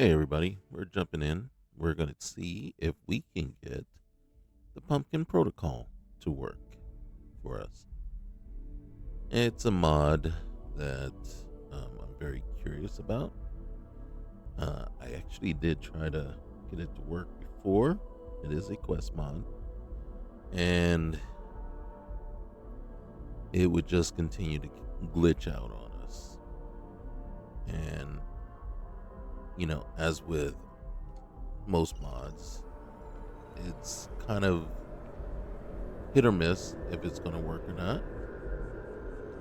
Hey everybody, we're jumping in. We're going to see if we can get the pumpkin protocol to work for us. It's a mod that I'm very curious about. I actually did try to get it to work before. It is a quest mod, and it would just continue to glitch out on us. And, as with most mods, it's kind of hit or miss if it's going to work or not.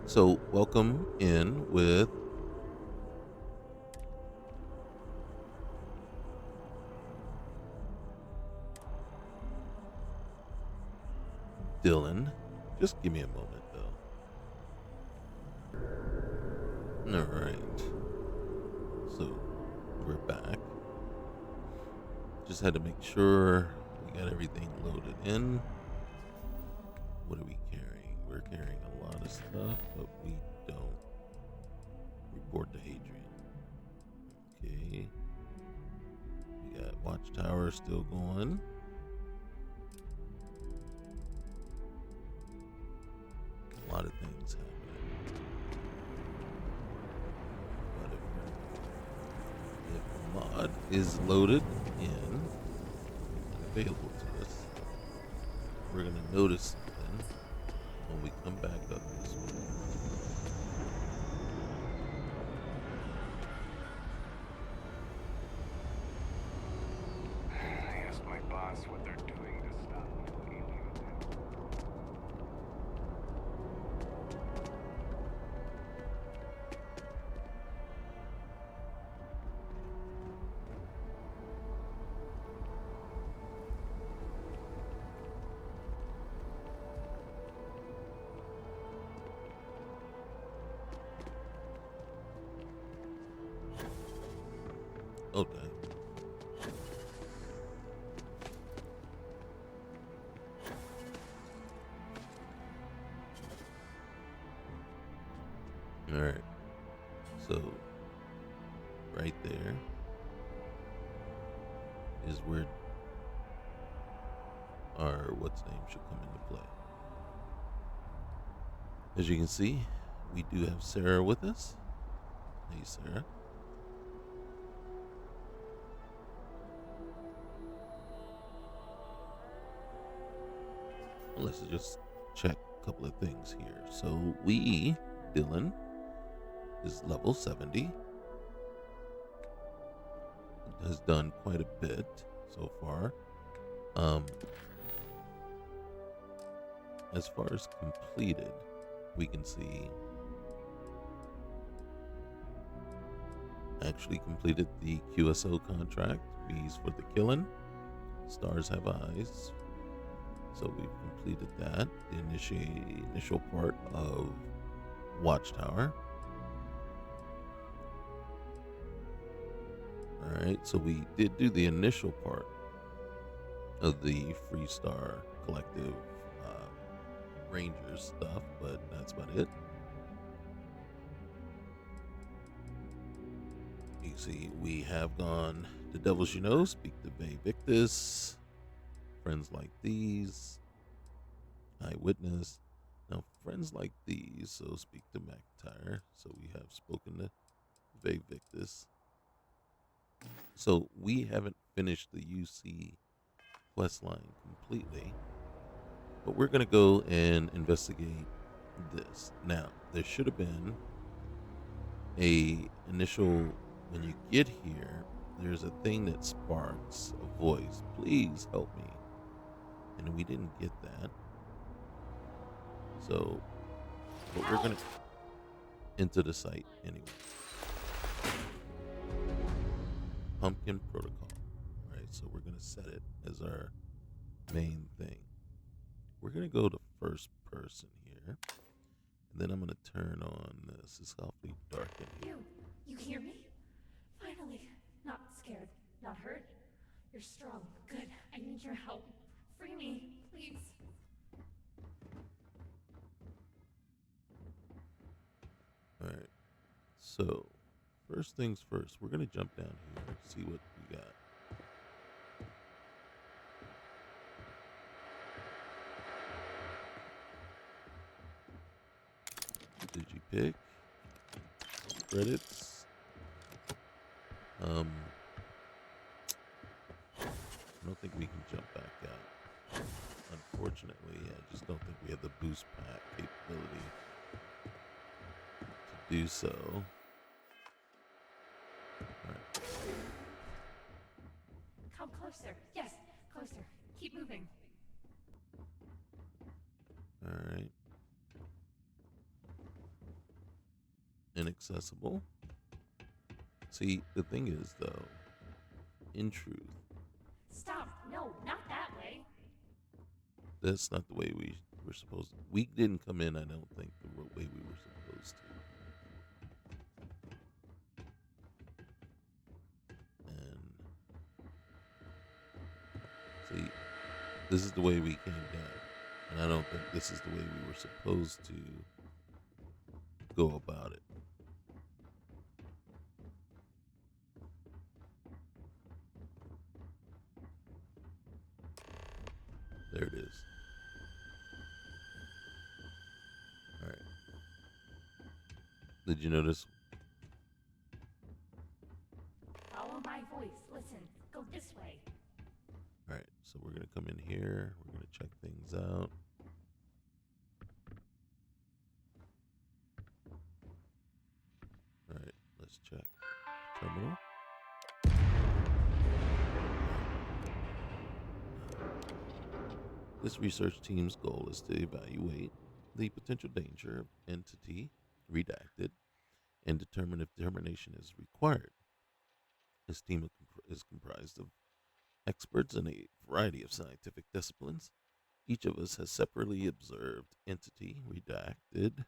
So, welcome in with Dylan. Just give me a moment, though. All right. So, we're back. Just had to make sure we got everything loaded in. What are we carrying? We're carrying a lot of stuff, but we don't. Report to Hadrian. Okay. We got Watchtower still going. A lot of things happening. But if the mod is loaded in and available to us, we're going to notice something when we come back up this way. I asked my boss what they're doing to stop aliens. Okay. All right. So, right there is where our what's name should come into play. As you can see, we do have Sarah with us. Hey, Sarah. Let's just check a couple of things here. So Dylan, is level 70. Has done quite a bit so far. As far as completed, we can see actually completed the QSO contract. B's for the killing. Stars have eyes. So we've completed that. The initial part of Watchtower. Alright, so we did do the initial part of the Freestar Collective Rangers stuff, but that's about it. You see, we have gone to Devils You Know, speak to Bay Victus, Friends Like These, Eyewitness. Now, Friends Like These, so speak to McIntyre. So we have spoken to Bay Victus. So we haven't finished the UC quest line completely, but we're going to go and investigate this. Now, there should have been a initial, when you get here, there's a thing that sparks a voice. Please help me. And we didn't get that. So, but we're going to enter the site anyway. Pumpkin protocol. All right, so we're going to set it as our main thing. We're going to go to first person here. And then I'm going to turn on this. It's awfully dark in here. You hear me? Finally. Not scared, not hurt. You're strong. Good. I need your help. Free me, please. All right. So, first things first. We're gonna jump down here, see what we got. Digipick. Credits. I don't think we can jump back out. Unfortunately, I just don't think we have the boost pack capability to do so. Alright. Come closer. Yes, closer. Keep moving. Alright. Inaccessible. See, the thing is, though, in truth, Stop. No, not that way. that's not the way we were supposed to. We didn't come in, I don't think, the way we were supposed to. And see, this is the way we came down. And I don't think this is the way we were supposed to go about it. There it is. Alright. Did you notice? Follow my voice. Listen. Go this way. Alright, so we're going to come in here. We're going to check things out. Alright, let's check. Terminal. This research team's goal is to evaluate the potential danger of entity redacted and determine if termination is required. This team is comprised of experts in a variety of scientific disciplines. Each of us has separately observed entity redacted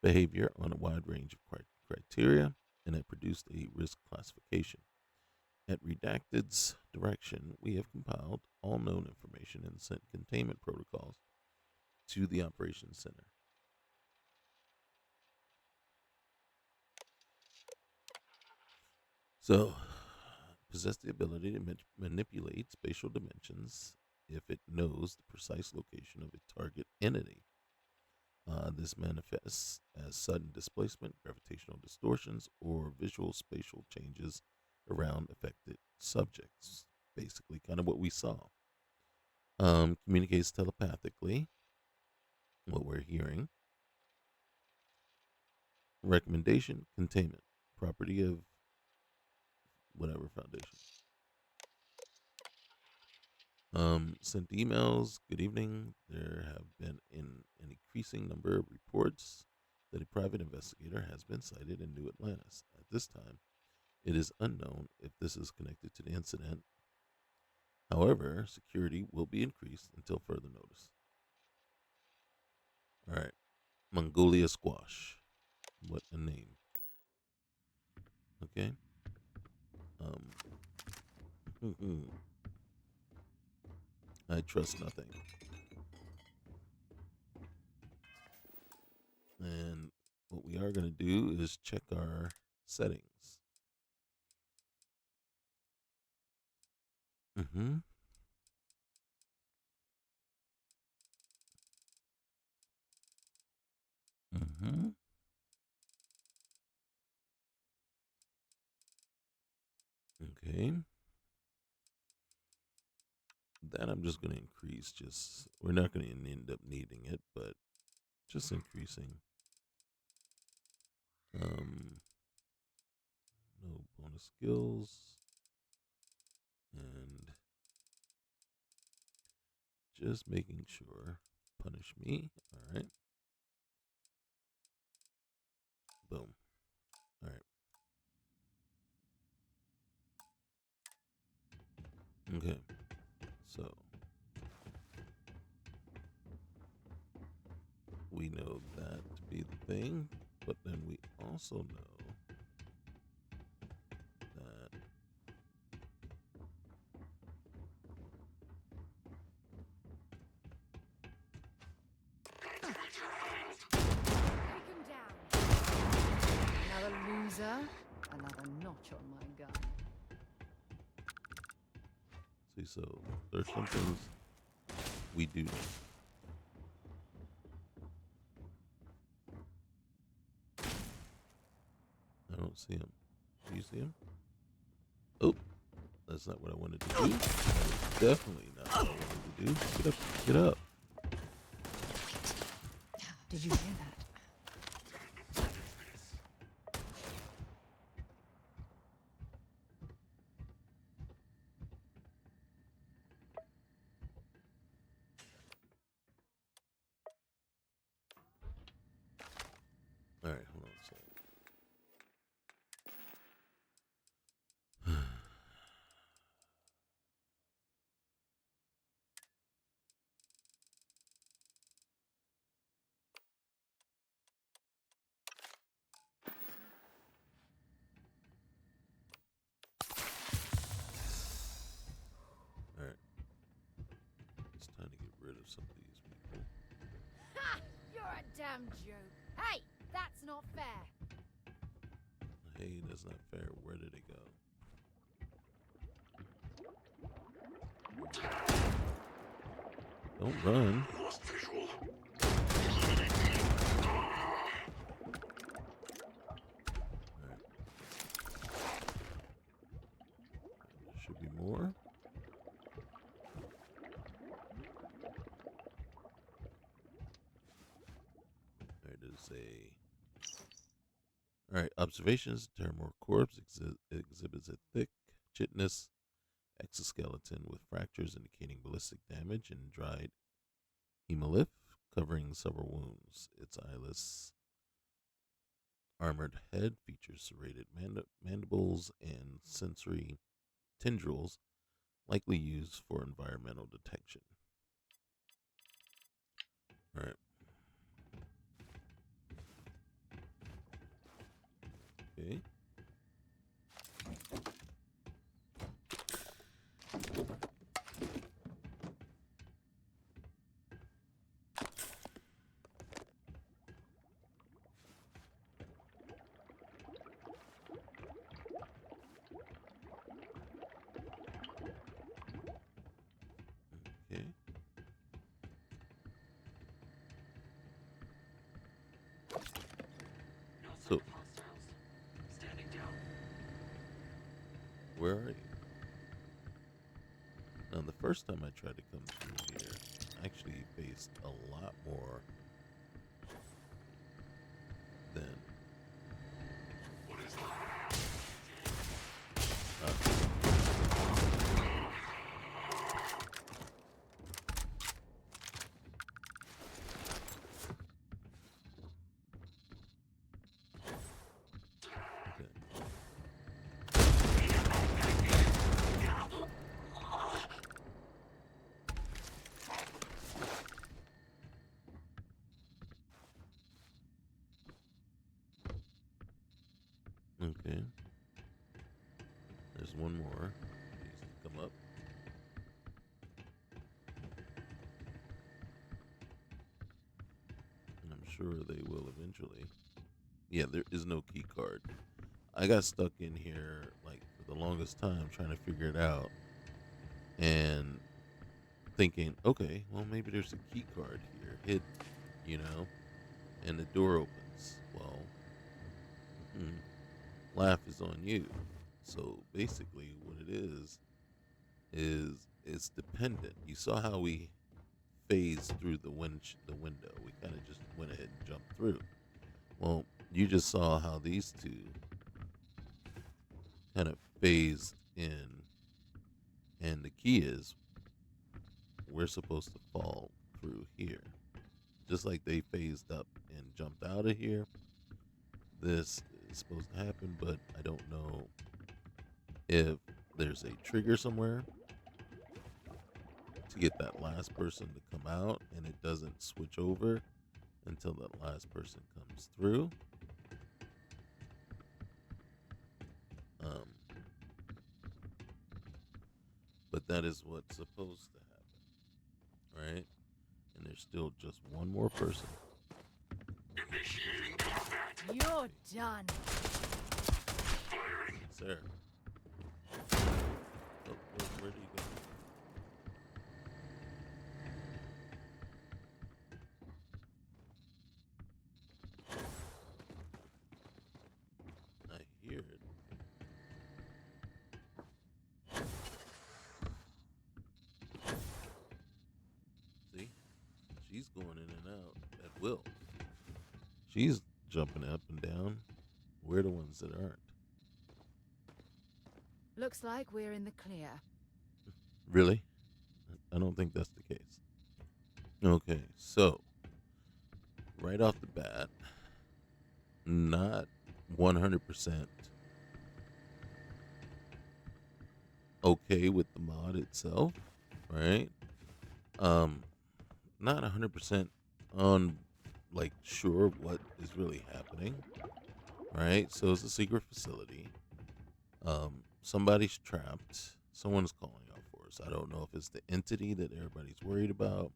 behavior on a wide range of criteria and have produced a risk classification. At Redacted's direction, we have compiled all known information and sent containment protocols to the operations center. So, possess the ability to manipulate spatial dimensions if it knows the precise location of a target entity. This manifests as sudden displacement, gravitational distortions, or visual spatial changes around affected subjects. Basically, kind of what we saw. Communicates telepathically what we're hearing. Recommendation, containment, property of whatever foundation. Sent emails. Good evening. There have been an increasing number of reports that a private investigator has been sighted in New Atlantis. At this time, it is unknown if this is connected to the incident. However, security will be increased until further notice. All right. Mongolia Squash. What a name. Okay. I trust nothing. And what we are going to do is check our settings. Mm-hmm. Mm-hmm. Okay. That I'm just going to increase. We're not going to end up needing it, but just increasing. No bonus skills. And just making sure. Punish me. All right. Boom. All right. Okay. So we know that to be the thing, but then we also know that Take him down. Another loser, another notch on my gun. See, so there's some things we do know. I don't see him. Do you see him? Oh, that's not what I wanted to do. That is definitely not what I wanted to do. Get up, get up. Did you hear that? All right, hold on a second. All right, it's time to get rid of some of these people. Ha! You're a damn joke. Hey, that's not fair. Hey, that's not fair. Where did it go? Don't run. Lost visual. Alright. There should be more. There it is. Alright, observations. Terramore corpse exhibits a thick, chitinous exoskeleton with fractures indicating ballistic damage and dried hemolymph covering several wounds. Its eyeless armored head features serrated mandibles and sensory tendrils, likely used for environmental detection. All right. Okay. Okay. So, Standing down. where are you? Now, the first time I tried to come through here, I actually faced a lot more than. What is that? Okay. Okay. There's one more. Needs to come up. And I'm sure they will eventually. Yeah, there is no key card. I got stuck in here like for the longest time trying to figure it out and thinking, okay, well maybe there's a key card here hidden, you know, and the door opens. Well, laugh is on you. So basically, what it is it's dependent. You saw how we phased through the window. We kind of just went ahead and jumped through. Well, you just saw how these two kind of phased in, and the key is we're supposed to fall through here. Just like they phased up and jumped out of here, this is supposed to happen, but I don't know if there's a trigger somewhere to get that last person to come out and it doesn't switch over until that last person comes through. But that is what's supposed to happen, right? And there's still just one more person. Initiating combat. You're done. Fire Sarah. Oh, where do you go? I hear it. See? She's going in and out at will. She's jumping up and down. We're the ones that aren't. Looks like we're in the clear. Really? I don't think that's the case. Okay, so right off the bat, not 100% okay with the mod itself, right? Not 100% on like sure what is really happening, right? So it's a secret facility. Somebody's trapped. Someone's calling out for us. I don't know if it's the entity that everybody's worried about.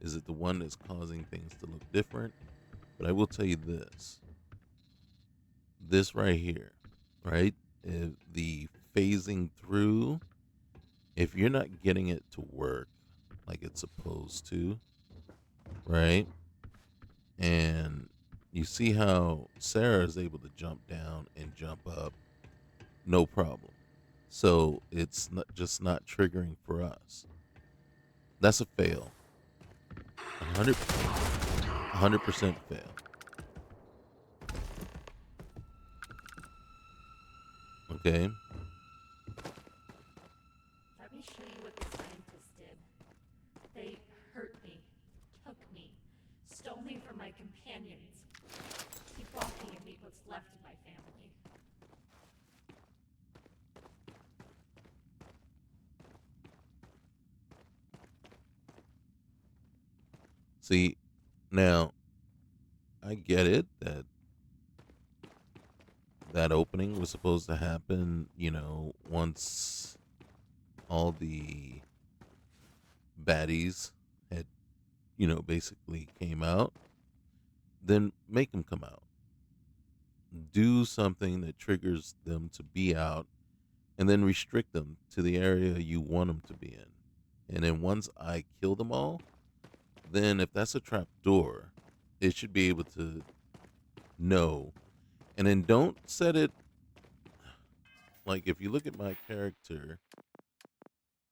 Is it the one that's causing things to look different? But I will tell you this. This right here, right? The phasing through, if you're not getting it to work like it's supposed to, right? And you see how Sarah is able to jump down and jump up, no problem. So it's not triggering for us. That's a fail. 100% fail. Okay. Let me show you what the scientists did. They hurt me, took me, stole me from my companions. Keep walking and meet what's left of my family. See, now I get it that that opening was supposed to happen, once all the baddies had, basically came out, then make them come out. Do something that triggers them to be out, and then restrict them to the area you want them to be in. And then once I kill them all, then if that's a trap door, it should be able to know. And then don't set it, like if you look at my character,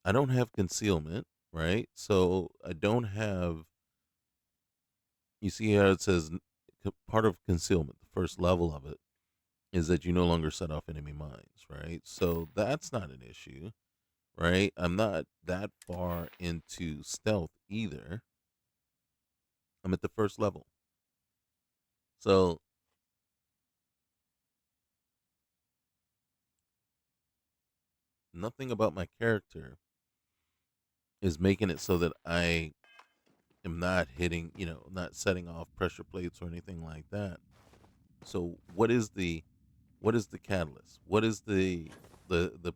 I don't have concealment, right? So I don't have, you see how it says part of concealment, the first level of it is that you no longer set off enemy mines, right? So that's not an issue, right? I'm not that far into stealth either. I'm at the first level. So nothing about my character is making it so that I am not hitting, not setting off pressure plates or anything like that. So what is the catalyst? What is the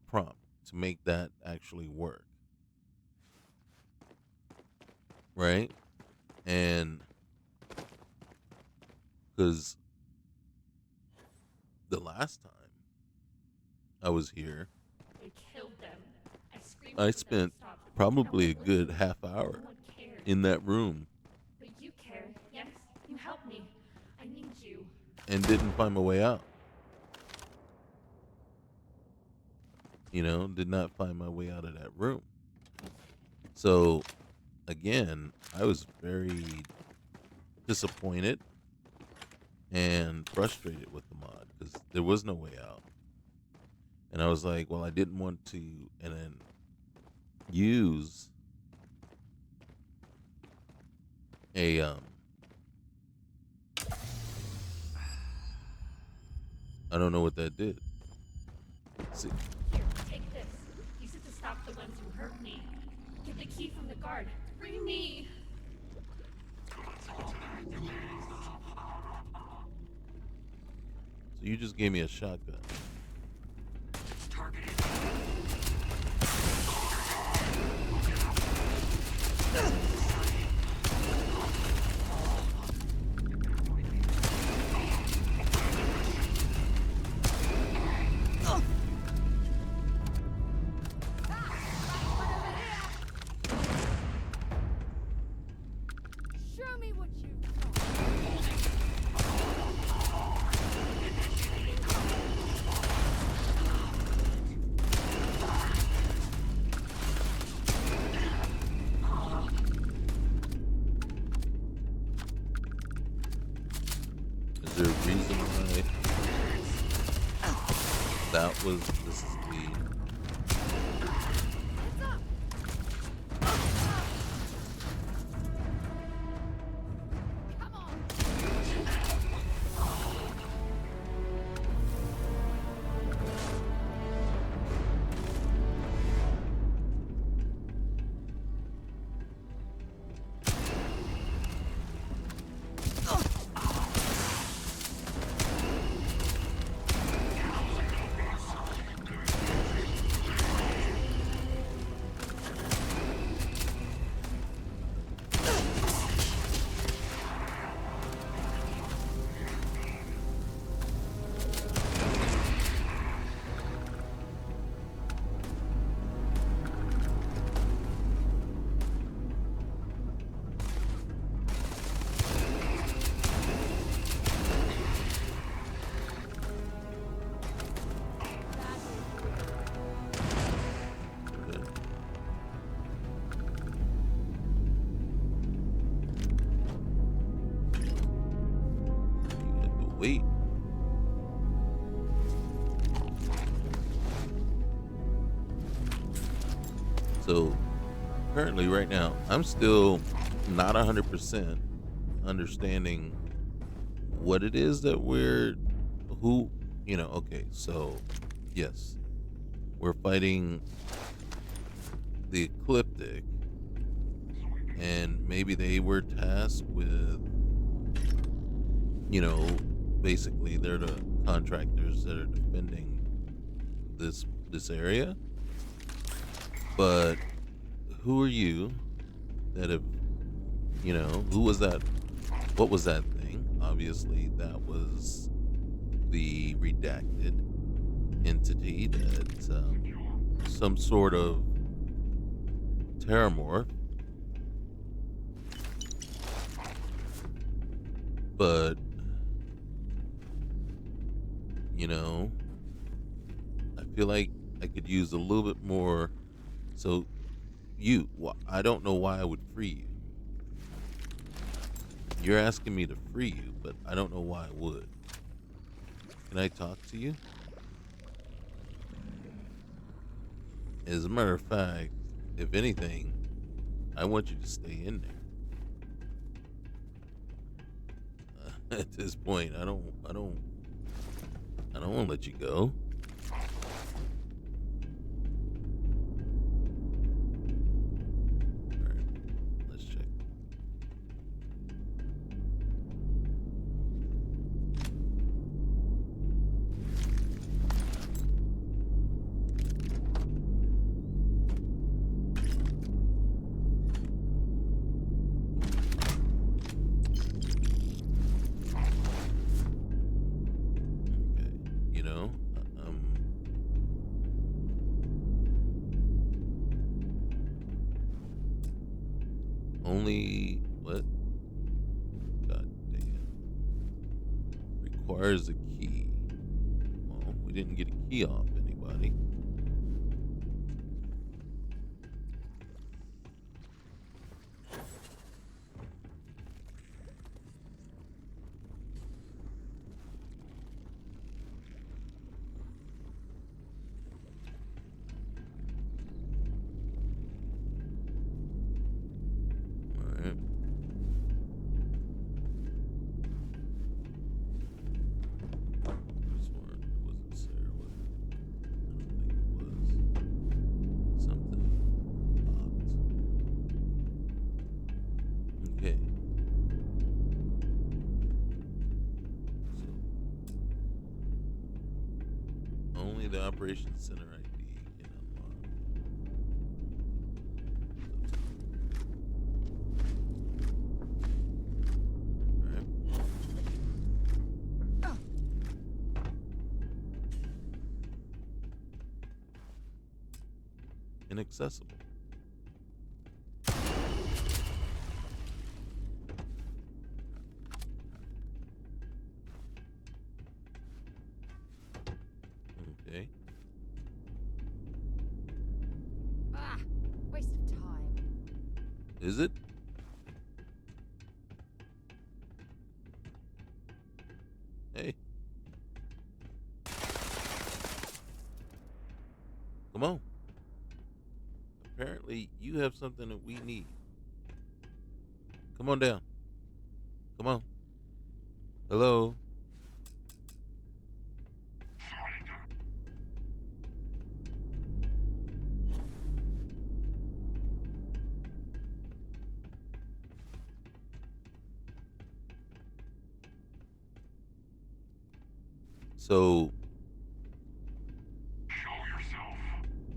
prompt to make that actually work? Right? And because the last time I was here, They killed them. I screamed I for them spent to stop. probably No a one good listened. half hour No one cared. in that room But you care. Yes, you help me. I need you. and didn't find my way out. Did not find my way out of that room. So, again, I was very disappointed and frustrated with the mod because there was no way out. And I was like, well, I didn't want to, and then use a I don't know what that did. See, Here, take this. Use it to stop the ones who hurt me. Get the key from the guard. Free me. so you just gave me a shotgun. It's targeted. this is the Heads up! Come on! you had to wait. So currently, right now, I'm still not 100% understanding what it is that who, okay, so yes, we're fighting the Ecliptic, and maybe they were tasked with, you know, basically they're the contractors that are defending this area. But who are you that have, who was that? What was that thing? Obviously, that was the redacted entity that some sort of terramorph. But, you know, I feel like I could use a little bit more. So, I don't know why I would free you. You're asking me to free you, but I don't know why I would. Can I talk to you? As a matter of fact, if anything, I want you to stay in there. At this point, I don't want to let you go. All right, let's check. Okay, um, only what? God damn. Requires a key. Well, we didn't get a key off anybody. All right. This one wasn't Sarah, was it? I don't think it was. Something popped. Okay. So only the operations center ID can unlock. All right. Inaccessible. Okay. Ah, waste of time. Is it? Hey. Come on. Apparently, you have something that we need. Come on down. Come on. Hello. So, Show yourself.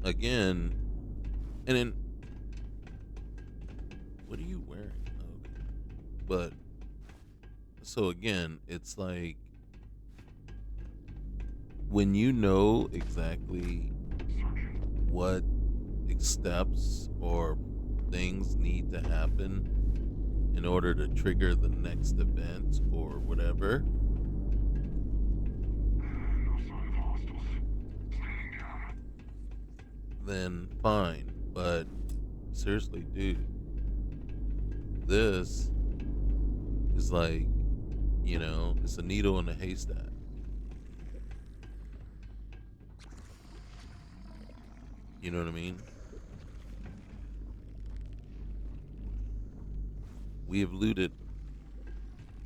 again, and then, what are you wearing? Okay. But, so again, it's like when you know exactly Searching. what steps or things need to happen in order to trigger the next event or whatever, No sign of hostiles. Standing down. then fine. But seriously, dude, this is like, it's a needle in a haystack. You know what I mean? We have looted,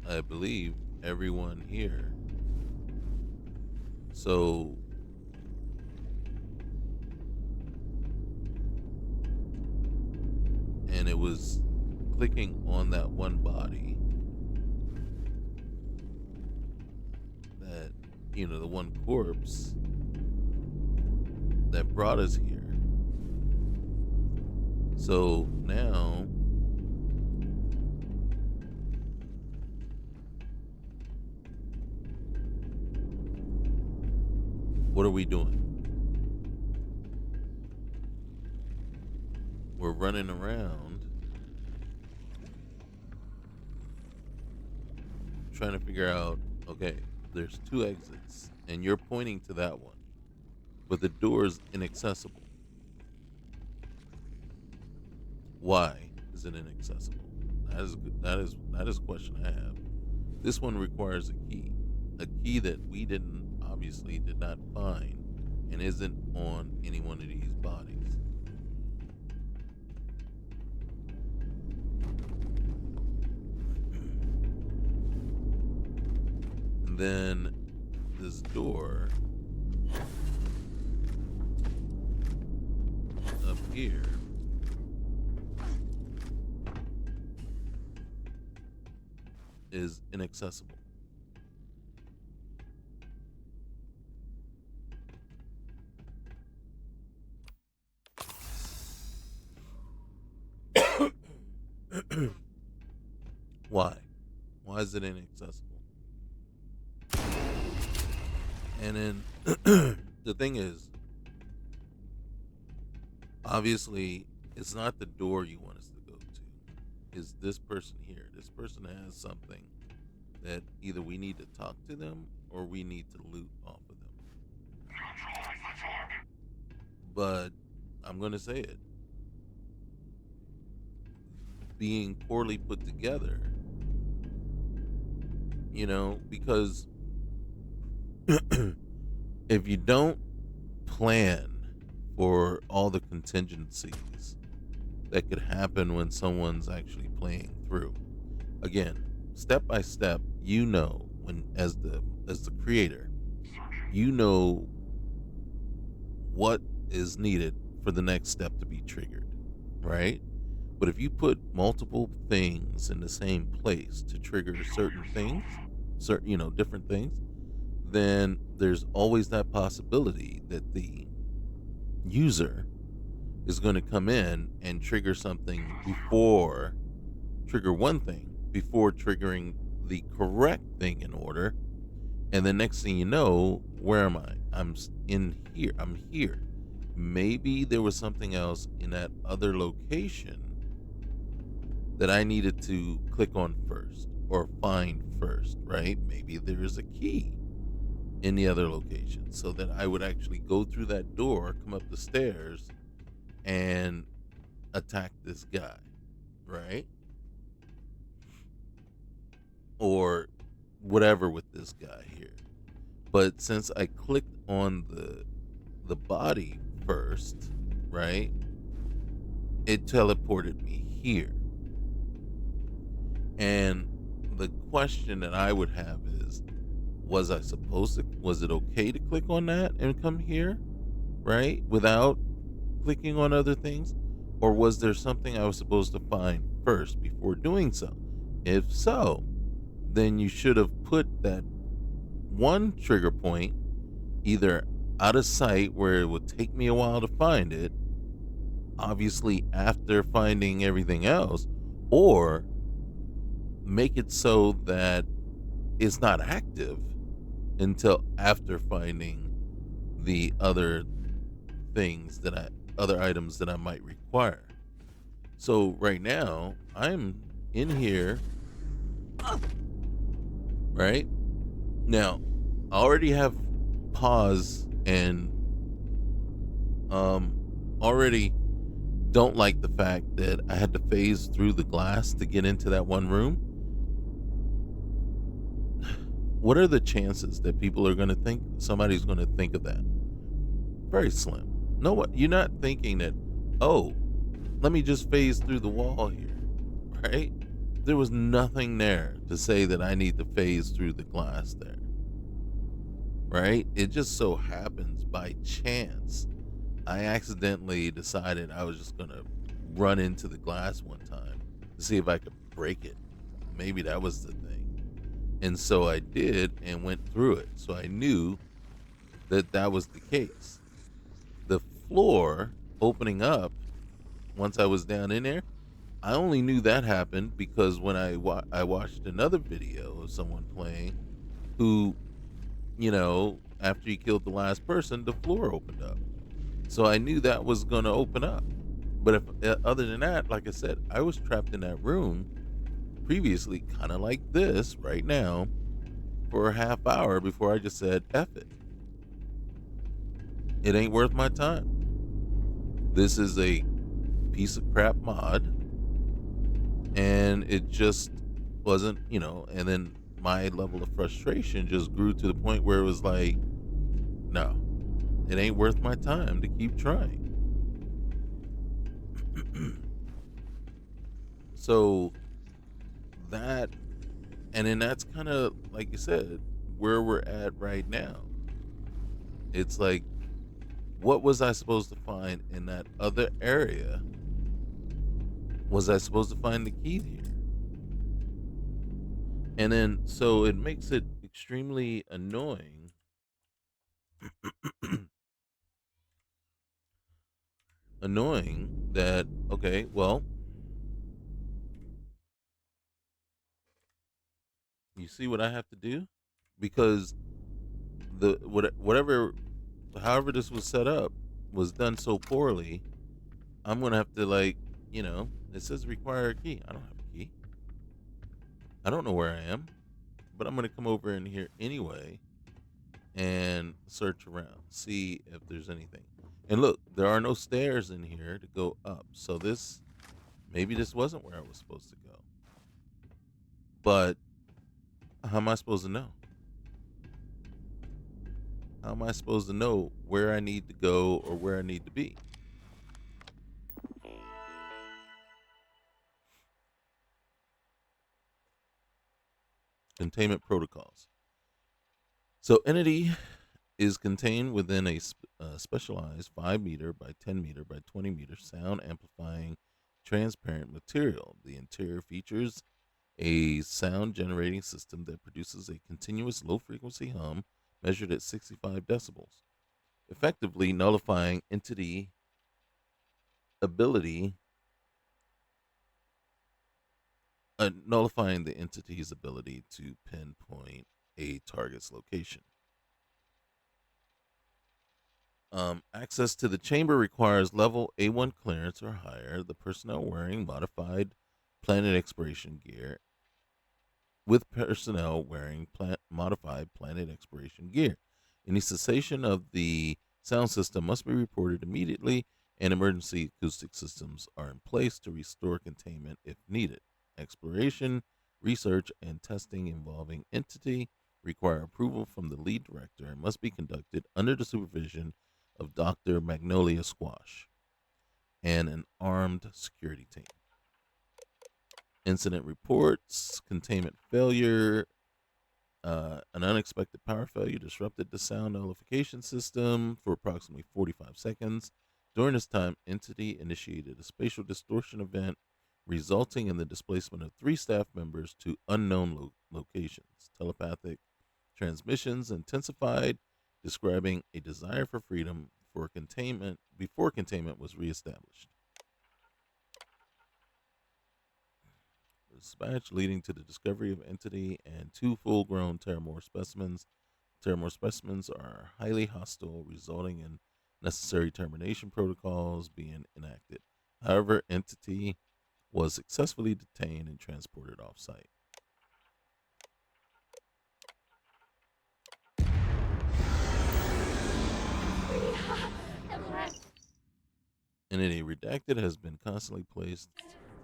I believe, everyone here. So, and it was clicking on that one body that, the one corpse that brought us here. So now, what are we doing? We're running around trying to figure out, okay, there's two exits, and you're pointing to that one, but the door is inaccessible. Why is it inaccessible? That is a question I have. This one requires a key that we did not find, and isn't on any one of these bodies. And then this door up here is inaccessible. Why? Why is it inaccessible? And then the thing is, obviously, it's not the door you want us to go to. Is this person here? This person has something that either we need to talk to them or we need to loot off of them. Neutralize the target. But I'm going to say it. Being poorly put together, because if you don't plan for all the contingencies that could happen when someone's actually playing through, again, step by step, when as the creator, Searching. what is needed for the next step to be triggered, right? But if you put multiple things in the same place to trigger certain things, different things, then there's always that possibility that the user is going to come in and trigger one thing before triggering the correct thing in order. And the next thing you know, where am I? In here. I'm here. Maybe there was something else in that other location that I needed to click on first or find first, right? Maybe there is a key in the other location so that I would actually go through that door, come up the stairs, and attack this guy, right? Or whatever with this guy here. But since I clicked on the body first, right, it teleported me here. And the question that I would have is, was it okay to click on that and come here, right? Without clicking on other things? Or was there something I was supposed to find first before doing so? If so, then you should have put that one trigger point either out of sight where it would take me a while to find it, obviously after finding everything else, or make it so that it's not active until after finding the other items that I might require. So right now, I'm in here, right? Now, I already have pause and um already don't like the fact that I had to phase through the glass to get into that one room. What are the chances that people are going to think somebody's going to think of that? Very slim. No, what you're not thinking that, oh, let me just phase through the wall here, right? There was nothing there to say that I need to phase through the glass there, right? It just so happens by chance I accidentally decided I was just going to run into the glass one time to see if I could break it. Maybe that was the thing. And so I did and went through it. So I knew that that was the case. The floor opening up once I was down in there, I only knew that happened because when I watched another video of someone playing who, after he killed the last person, the floor opened up. So I knew that was going to open up. But if other than that, like I said, I was trapped in that room previously, kind of like this right now, for a half hour before I just said, F it. It ain't worth my time. This is a piece of crap mod. And it just wasn't, and then my level of frustration just grew to the point where it was like, no, it ain't worth my time to keep trying. So that, and then that's kind of, like you said, where we're at right now. It's like, what was I supposed to find in that other area? Was I supposed to find the key here? And then, so it makes it extremely annoying. Annoying that, okay, well, you see what I have to do? Because whatever, however this was set up was done so poorly. I'm gonna have to, like, it says require a key. I don't have a key. I don't know where I am, but I'm gonna come over in here anyway and search around, see if there's anything. And look, there are no stairs in here to go up. So maybe this wasn't where I was supposed to go. But how am I supposed to know? How am I supposed to know where I need to go or where I need to be? Containment protocols. So entity is contained within a specialized 5 meter by 10 meter by 20 meter sound amplifying transparent material. The interior features a sound generating system that produces a continuous low frequency hum measured at 65 decibels, effectively ability nullifying the entity's ability to pinpoint a target's location. Access to the chamber requires level A1 clearance or higher. The personnel wearing modified planet exploration gear modified planet exploration gear. Any cessation of the sound system must be reported immediately, and emergency acoustic systems are in place to restore containment if needed. Exploration, research, and testing involving entity require approval from the lead director and must be conducted under the supervision of Dr. Magnolia Squash and an armed security team. Incident reports, containment failure, an unexpected power failure disrupted the sound nullification system for approximately 45 seconds. During this time, Entity initiated a spatial distortion event, resulting in the displacement of 3 staff members to unknown locations. Telepathic transmissions intensified, describing a desire for freedom for containment before containment was reestablished. Dispatch leading to the discovery of Entity and 2 full-grown Terramore specimens. Terramore specimens are highly hostile, resulting in necessary termination protocols being enacted. However, Entity was successfully detained and transported off-site. Entity redacted has been constantly placed.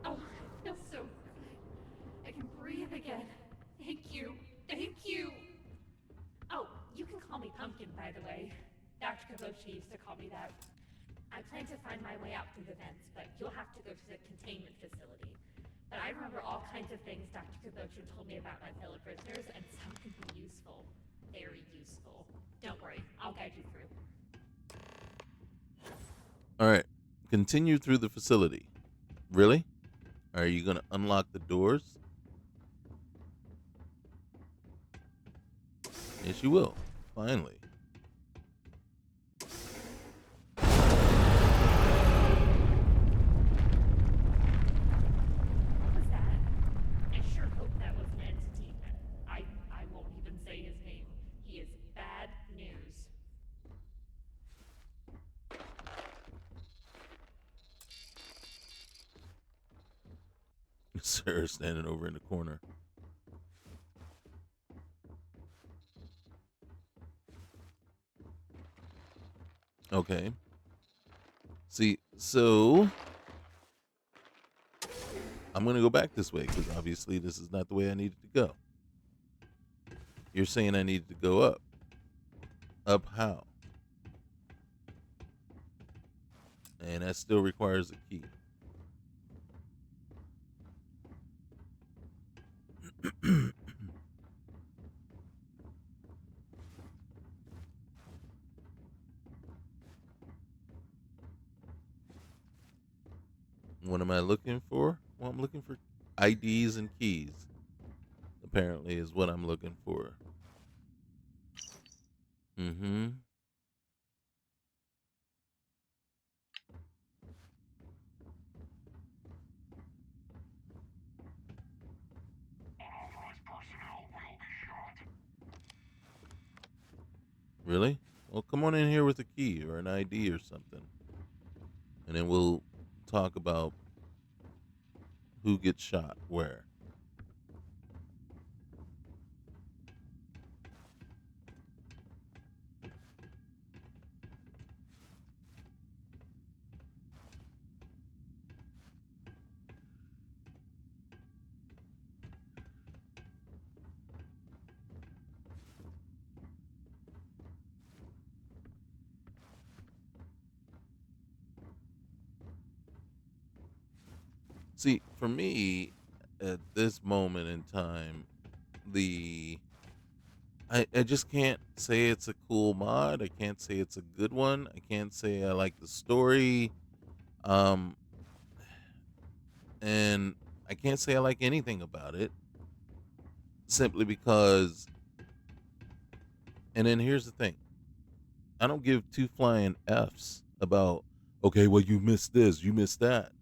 Oh, I feel so good. I can breathe again. Thank you. Thank you. Oh, you can call me Pumpkin, by the way. Dr. Kaboshi used to call me that. I plan to find my way out through the vents, but you'll have to go to the containment facility. But I remember all kinds of things Dr. Kaboshi told me about my fellow prisoners, and some could be useful. Very useful. Don't worry, I'll guide you through. All right. Continue through the facility. Really? Are you going to unlock the doors? Yes, you will. Finally. What was that? I sure hope that was an entity. I won't even say his name. He is bad news. Sarah standing over in the corner. Okay. See, so I'm going to go back this way because obviously this is not the way I needed to go. You're saying I needed to go up. Up how? And that still requires a key. What am I looking for? Well, I'm looking for IDs and keys. Apparently, is what I'm looking for. Mm-hmm. Unauthorized personnel will be shot. Really? Well, come on in here with a key or an ID or something. And then we'll talk about who gets shot where. See, for me, at this moment in time, the I just can't say it's a cool mod. I can't say it's a good one. I can't say I like the story. Um, and I can't say I like anything about it simply because. And then here's the thing: I don't give two flying f's about. Okay, well you missed this, you missed that.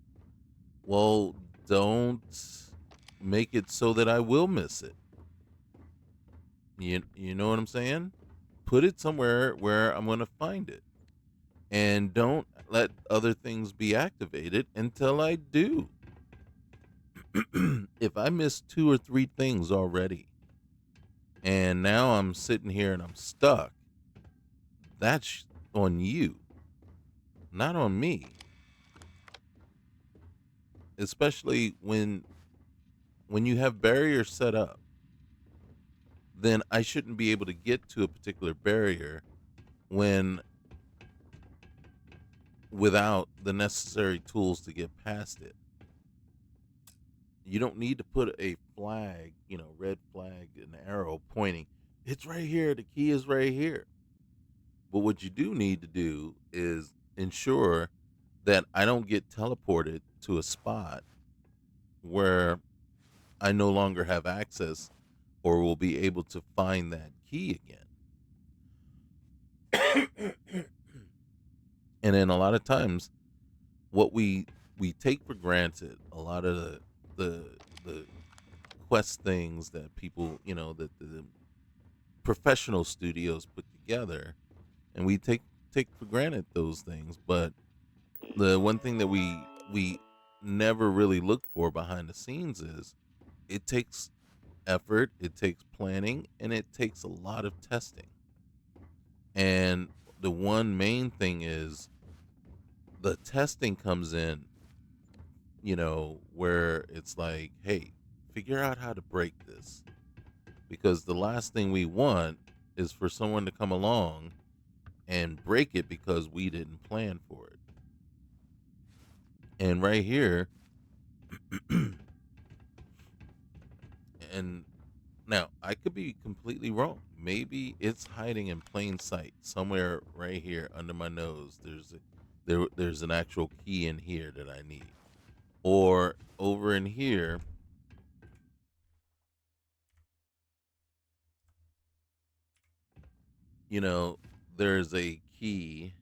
Well, don't make it so that I will miss it. You know what I'm saying? Put it somewhere where I'm going to find it. And don't let other things be activated until I do. If I miss 2 or 3 things already and now I'm sitting here and I'm stuck, that's on you, not on me. Especially when you have barriers set up, then I shouldn't be able to get to a particular barrier when without the necessary tools to get past it. You don't need to put a flag, red flag, an arrow pointing. It's right here. The key is right here. But what you do need to do is ensure that I don't get teleported to a spot where I no longer have access or will be able to find that key again. And then a lot of times what we take for granted, a lot of the the quest things that people, that the professional studios put together, and we take for granted those things, but the one thing that we never really look for behind the scenes is it takes effort, it takes planning, and it takes a lot of testing. And the one main thing is the testing comes in, where it's like, hey, figure out how to break this, because the last thing we want is for someone to come along and break it because we didn't plan for it. And right here, and now I could be completely wrong. Maybe it's hiding in plain sight somewhere right here under my nose. There's an actual key in here that I need, or over in here, you know, there's a key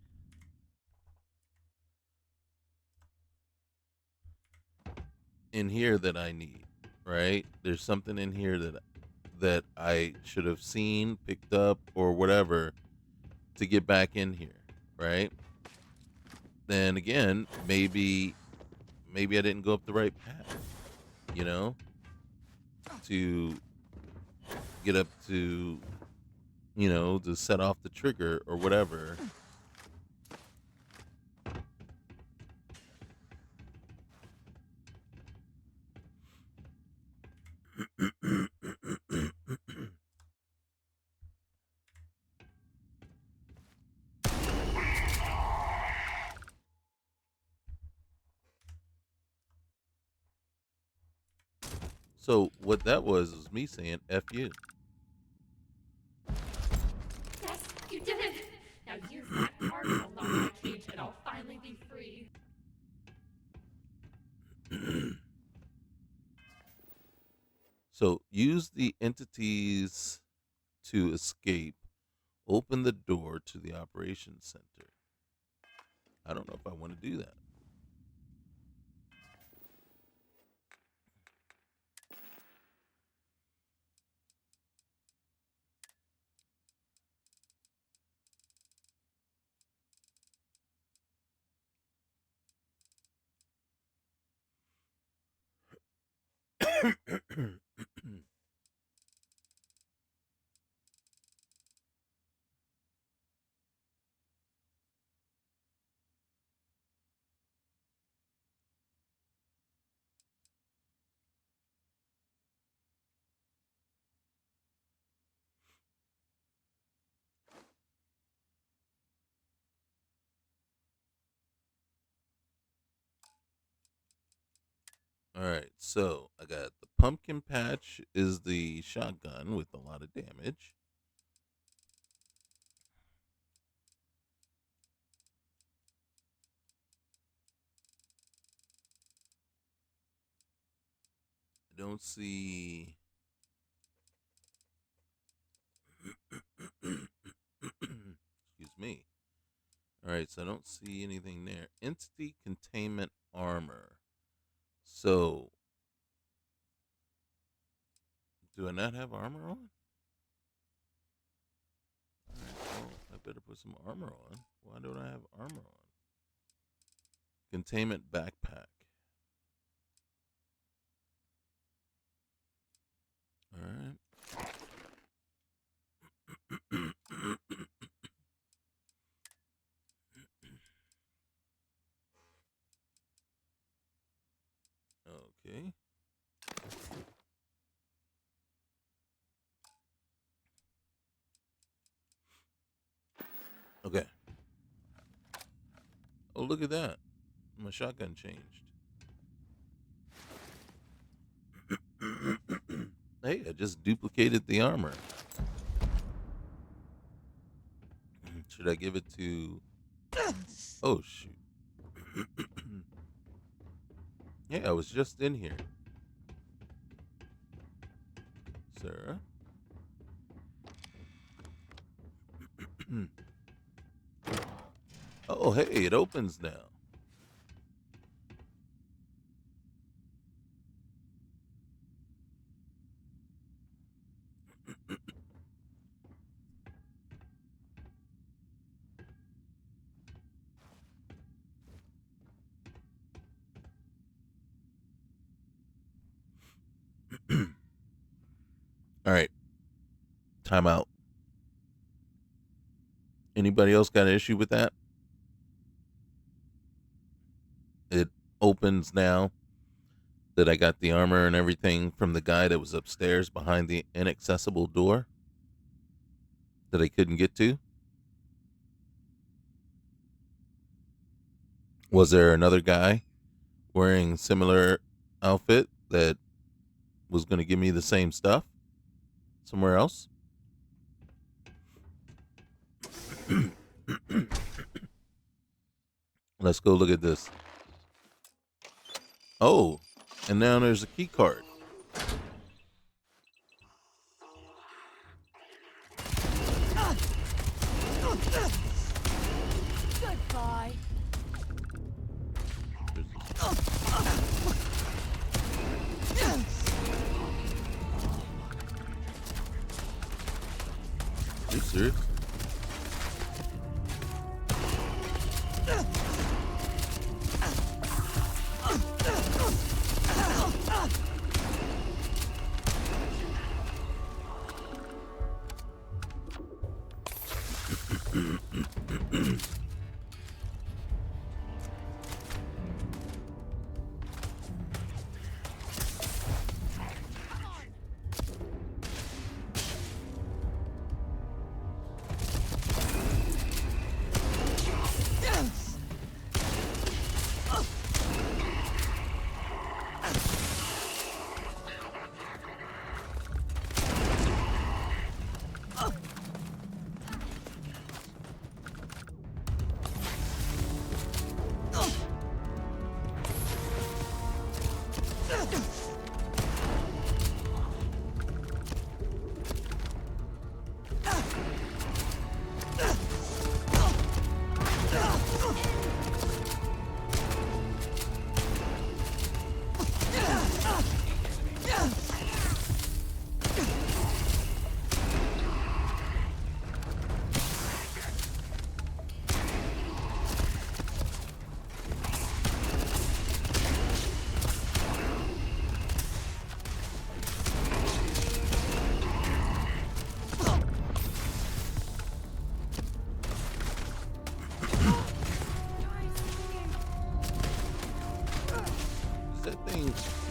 in here that I need. Right? There's something in here that I should have seen, picked up, or whatever to get back in here. Right? Then again, maybe I didn't go up the right path, you know, to get up to, to set off the trigger or whatever. So what that was me saying F you. Yes, you did it! Now use that card and unlock my cage, and I'll finally be free. So use the entities to escape. Open the door to the operations center. I don't know if I want to do that. All right, so I got the pumpkin patch is the shotgun with a lot of damage. I don't see. Excuse me. All right, so I don't see anything there. Entity containment armor. So, do I not have armor on? All right, well, I better put some armor on. Why don't I have armor on? Containment backpack. All right. Okay. Okay. Oh, look at that. My shotgun changed. Hey, I just duplicated the armor. Should I give it to... Oh, shoot. Yeah, I was just in here. Sarah? Oh, hey, it opens now. All right. Time out. Anybody else got an issue with that? It opens now that I got the armor and everything from the guy that was upstairs behind the inaccessible door that I couldn't get to. Was there another guy wearing similar outfit that was going to give me the same stuff somewhere else? Let's go look at this. Oh, and now there's a key card. Goodbye. Are you serious?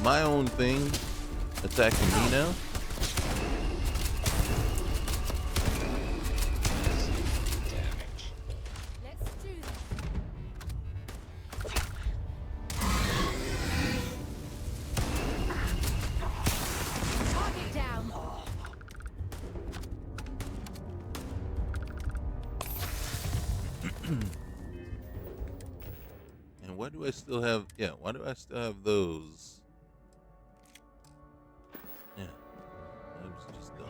My own thing attacking me now? Let's do this. Target down. And why do I still have... Yeah, why do I still have those? Yeah, I was just done.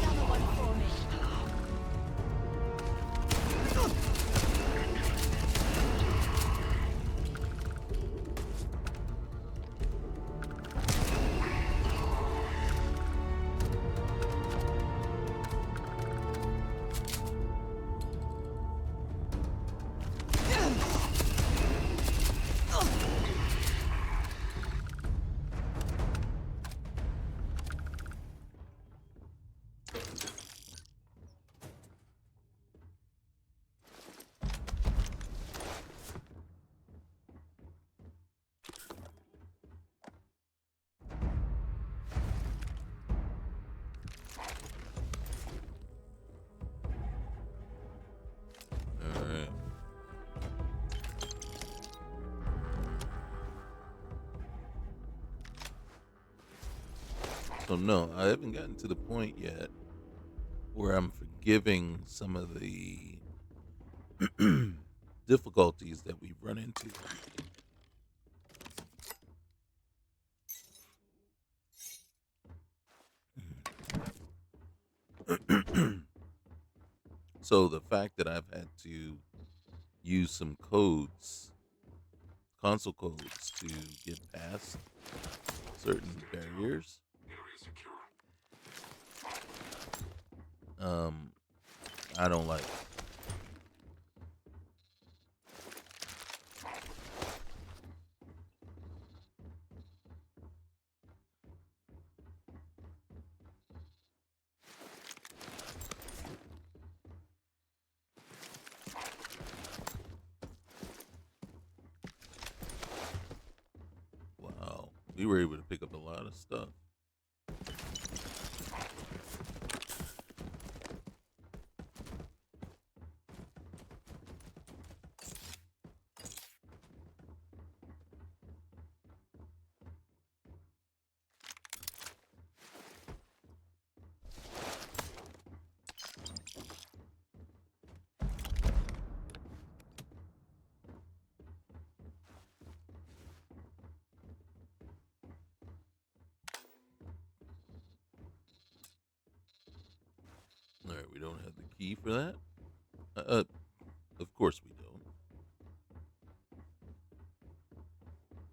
Another one for me. So no, I haven't gotten to the point yet where I'm forgiving some of the difficulties that we've run into. So the fact that I've had to use some codes, console codes, to get past certain barriers, Area secure. um, I don't like. Wow, we were able to pick up a lot of stuff. All right, we don't have the key for that. Of course we don't.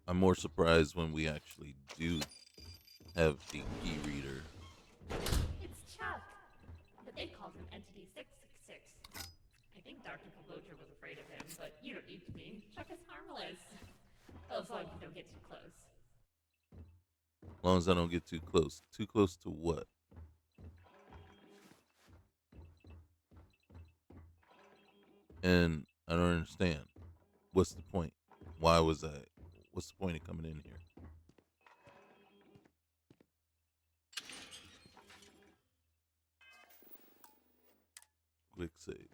I'm more surprised when we actually do have the key reader. It's Chuck. But they called him Entity 666. I think Dr. Kabocha was afraid of him, but you don't need to be. Chuck is harmless. As long as you don't get too close. As long as I don't get too close. Too close to what? And I don't understand. What's the point? Why was I? What's the point of coming in here? Quick save.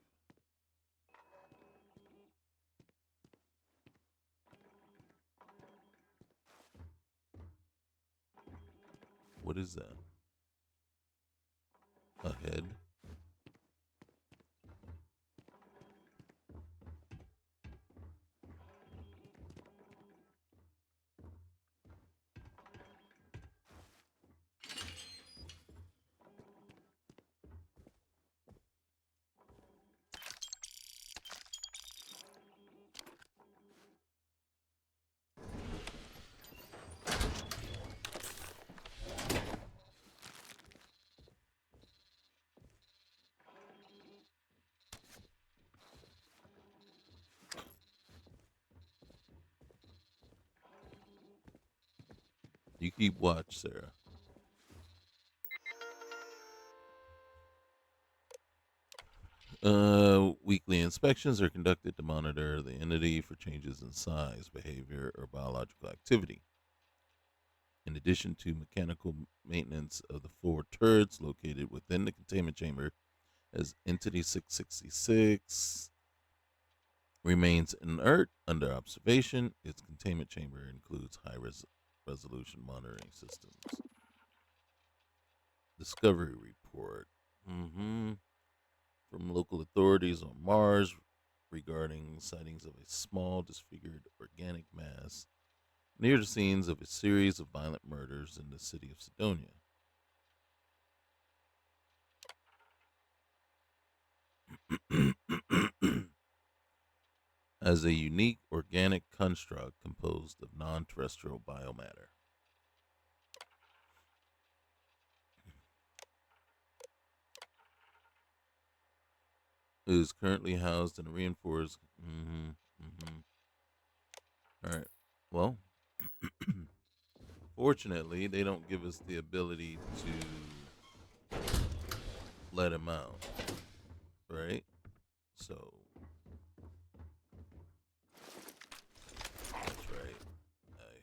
What is that? A head? You keep watch, Sarah. Weekly inspections are conducted to monitor the entity for changes in size, behavior, or biological activity. In addition to mechanical maintenance of the four turrets located within the containment chamber, as Entity 666 remains inert under observation, its containment chamber includes resolution monitoring systems. Discovery report. From local authorities on Mars regarding sightings of a small disfigured organic mass near the scenes of a series of violent murders in the city of Sidonia. As a unique organic construct composed of non terrestrial biomatter. It is currently housed in a reinforced. All right. Well, fortunately, they don't give us the ability to let him out. Right? So, that's right. I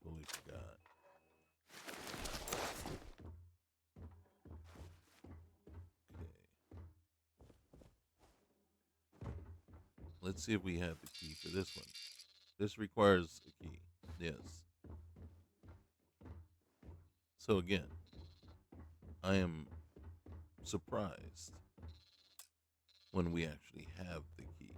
totally forgot. Okay. Let's see if we have the key for this one. This requires a key. Yes. So again, I am surprised when we actually have the key.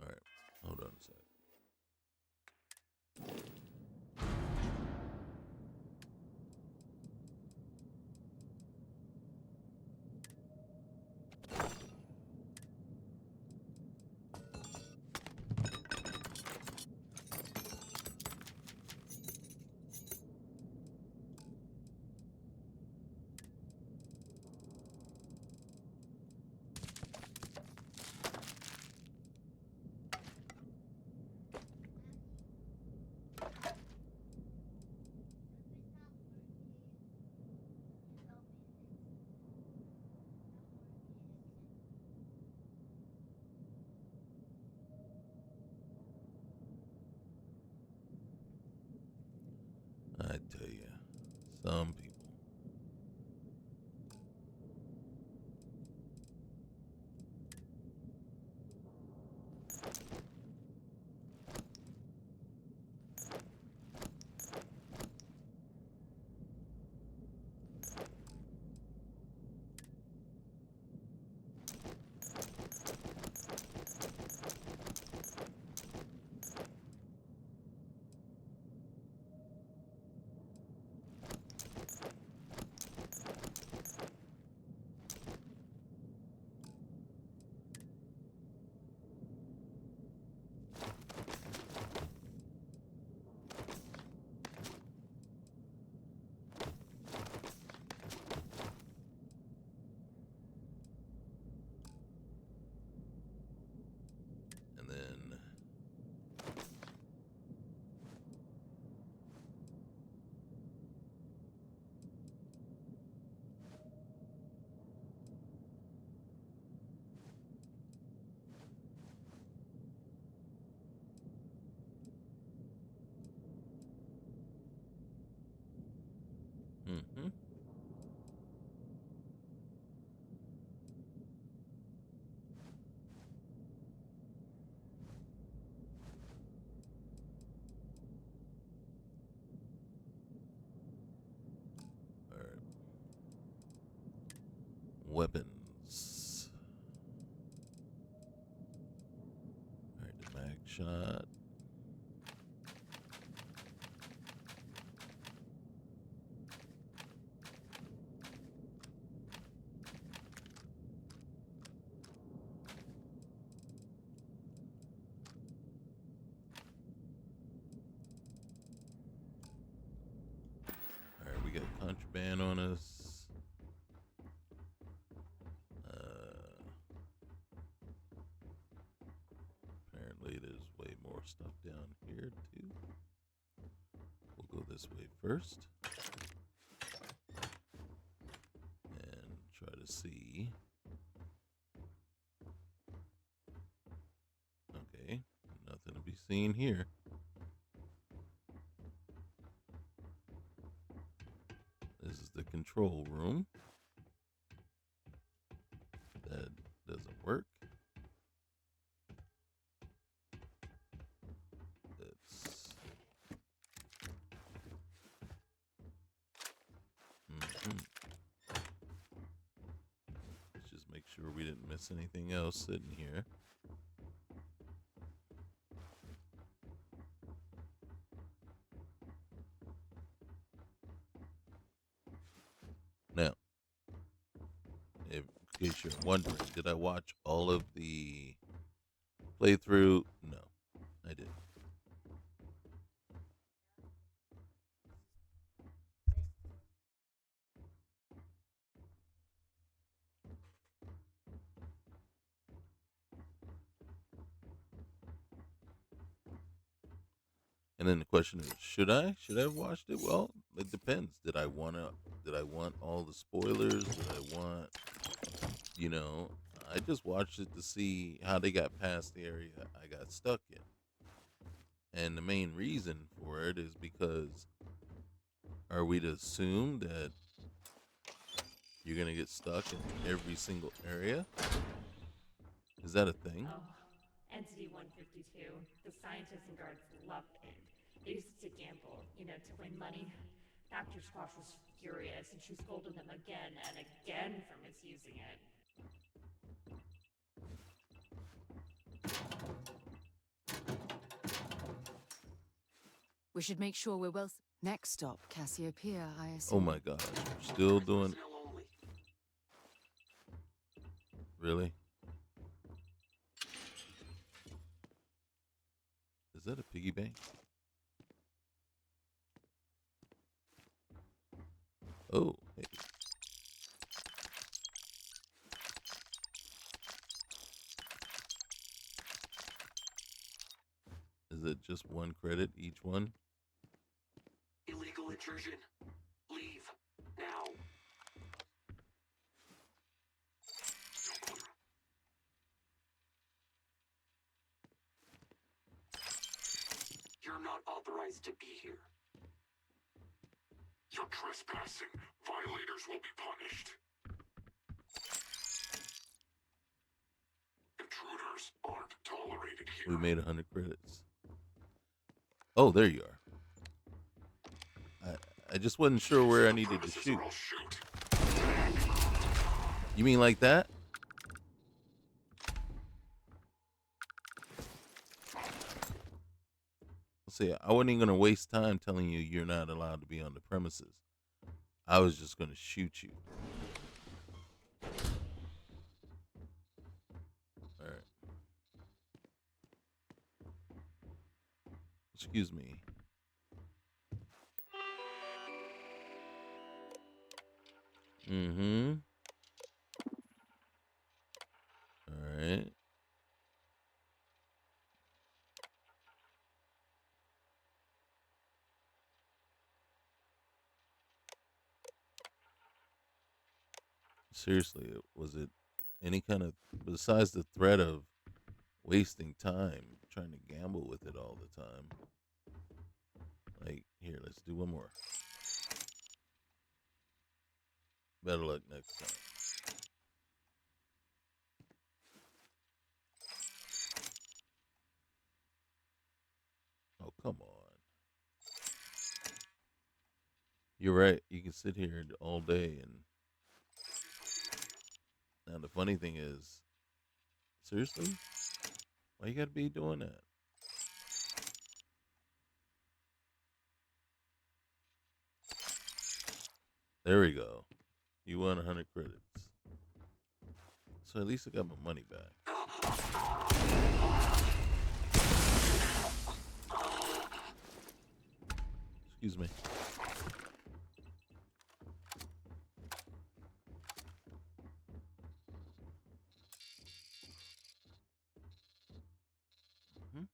All right, hold on a sec. I tell you, some people. And then mm-hmm. All right. Weapons. All right, the mag shot. All right, we got contraband on us. Apparently, there's way more stuff down here too. We'll go this way first and try to see. Okay, nothing to be seen here. This is the control room. That doesn't work. That's Let's just make sure we didn't miss anything else sitting here. Now, in case you're wondering, did I watch all of the playthrough? No, I didn't. And then the question is, should I? Should I have watched it? Well, it depends. Did I want all the spoilers? Did I want, you know, I just watched it to see how they got past the area I got stuck in. And the main reason for it is because are we to assume that you're going to get stuck in every single area? Is that a thing? Oh, Entity 152. The scientists and guards loved it. They used it to gamble, to win money. Dr. Squash was furious, and she scolded them again and again for misusing it. We should make sure we're well. Next stop, Cassiopeia, I Oh assume. my gosh, we're still doing it. Personnel only. Really? Is that a piggy bank? Oh, hey. Is it just one credit each one? Illegal intrusion. Leave. Now. You're not authorized to be here. You're trespassing. Violators will be punished. Intruders aren't tolerated here. We made 100 credits. Oh, there you are. I just wasn't sure where I needed to shoot. You mean like that? See, I wasn't even going to waste time telling you you're not allowed to be on the premises. I was just going to shoot you. All right. Excuse me. Mm-hmm. All right. Seriously, was it any kind of, besides the threat of wasting time trying to gamble with it all the time? Like, here, let's do one more. Better luck next time. Oh, come on. You're right. You can sit here all day and now the funny thing is, seriously? Why you gotta be doing that? There we go. You won 100 credits. So at least I got my money back. Excuse me. Mhm.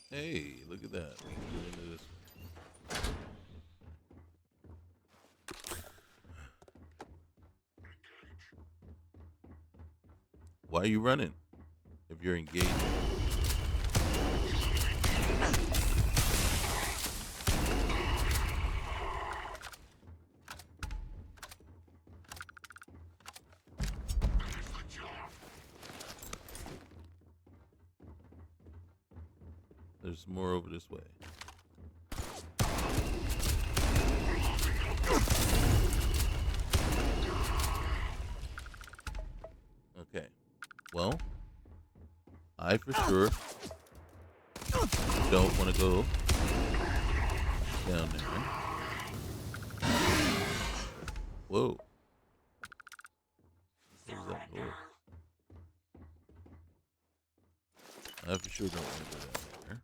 Hey, look at that. We can get into this one. Why are you running if you're engaged? There's more over this way. Okay. Well, I for sure don't want to go down there. Whoa. What was that door? I for sure don't want to go down there.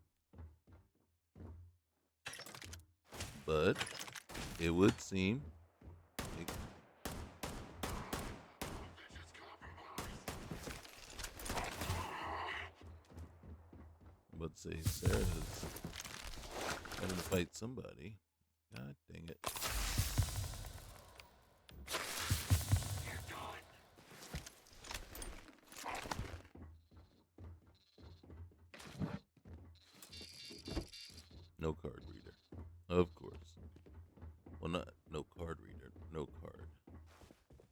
But it would seem to fight somebody. God dang it. You're done. No card reader. Of course. Well, not no card reader. No card.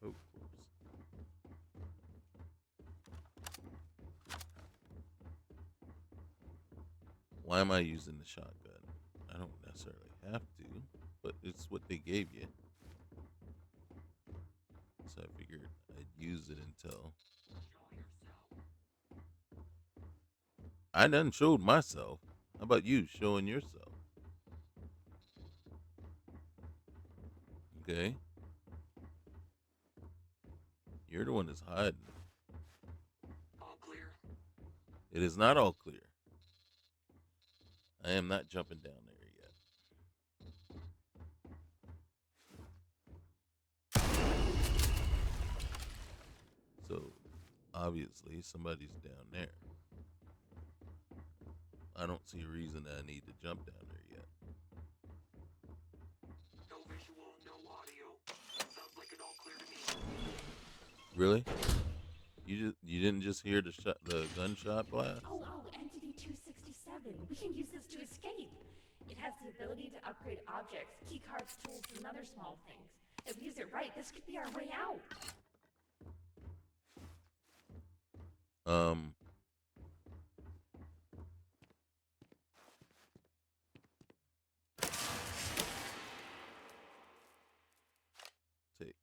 Of course. Why am I using the shotgun? I don't necessarily have to, but it's what they gave you. So I figured I'd use it until Show yourself. I done showed myself. How about you showing yourself? Okay. You're the one that's hiding. All clear. It is not all clear. I am not jumping down there yet. So, obviously, somebody's down there. I don't see a reason that I need to jump down there yet. No visual, no audio. Sounds like it all clear to me. Really? You didn't just hear the gunshot blast? Oh, Entity 267. We can use this to escape. It has the ability to upgrade objects, keycards, tools, and other small things. If we use it right, this could be our way out. Take.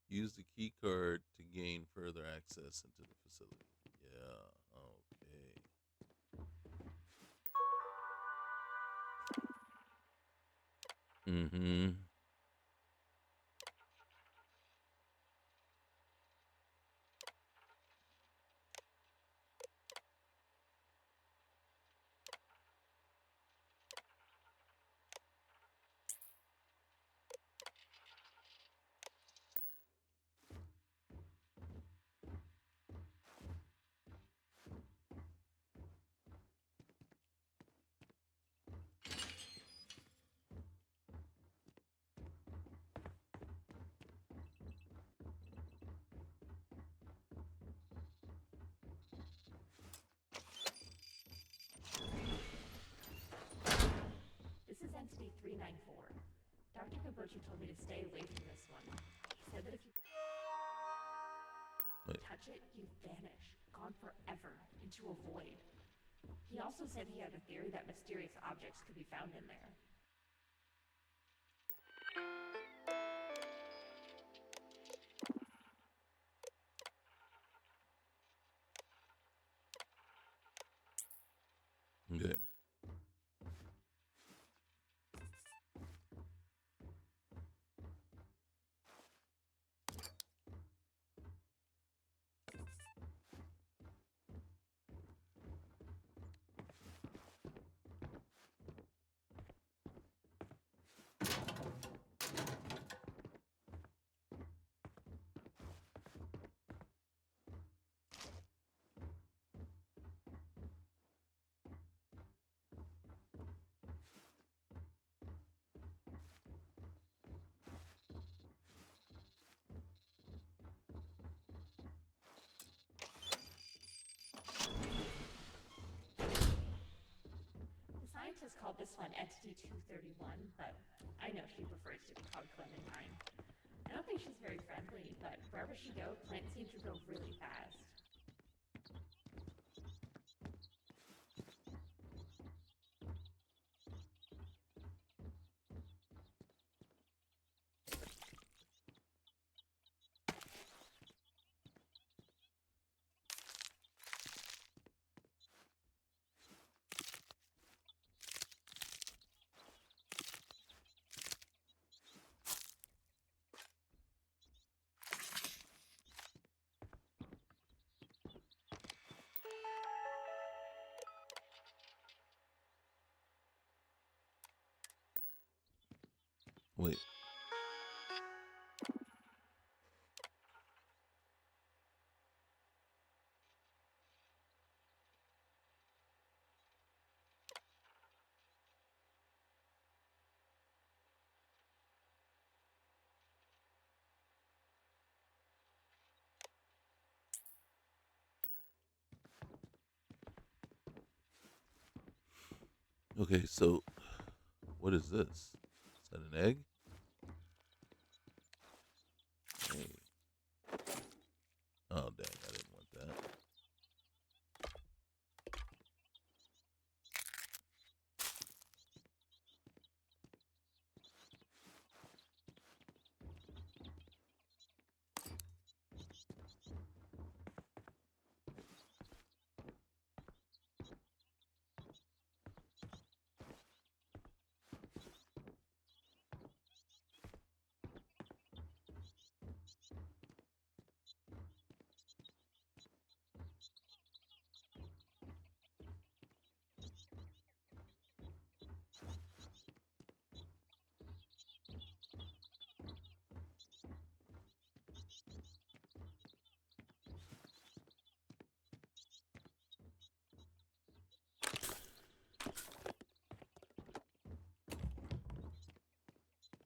Use the key card to gain further access into the facility. Yeah, okay. Mm-hmm. This is Entity 394. Dr. Kabuchi told me to stay away from this one. He said that if you Wait. touch it, you vanish, gone forever, into a void. He also said he had a theory that mysterious objects could be found in there. Okay. The scientists called this one Entity 231, but I know she prefers to be called Clementine. I don't think she's very friendly, but wherever she goes, plants seem to grow really fast. Wait. Okay, so what is this? Is that an egg? Hey. Oh, dang, I didn't want that.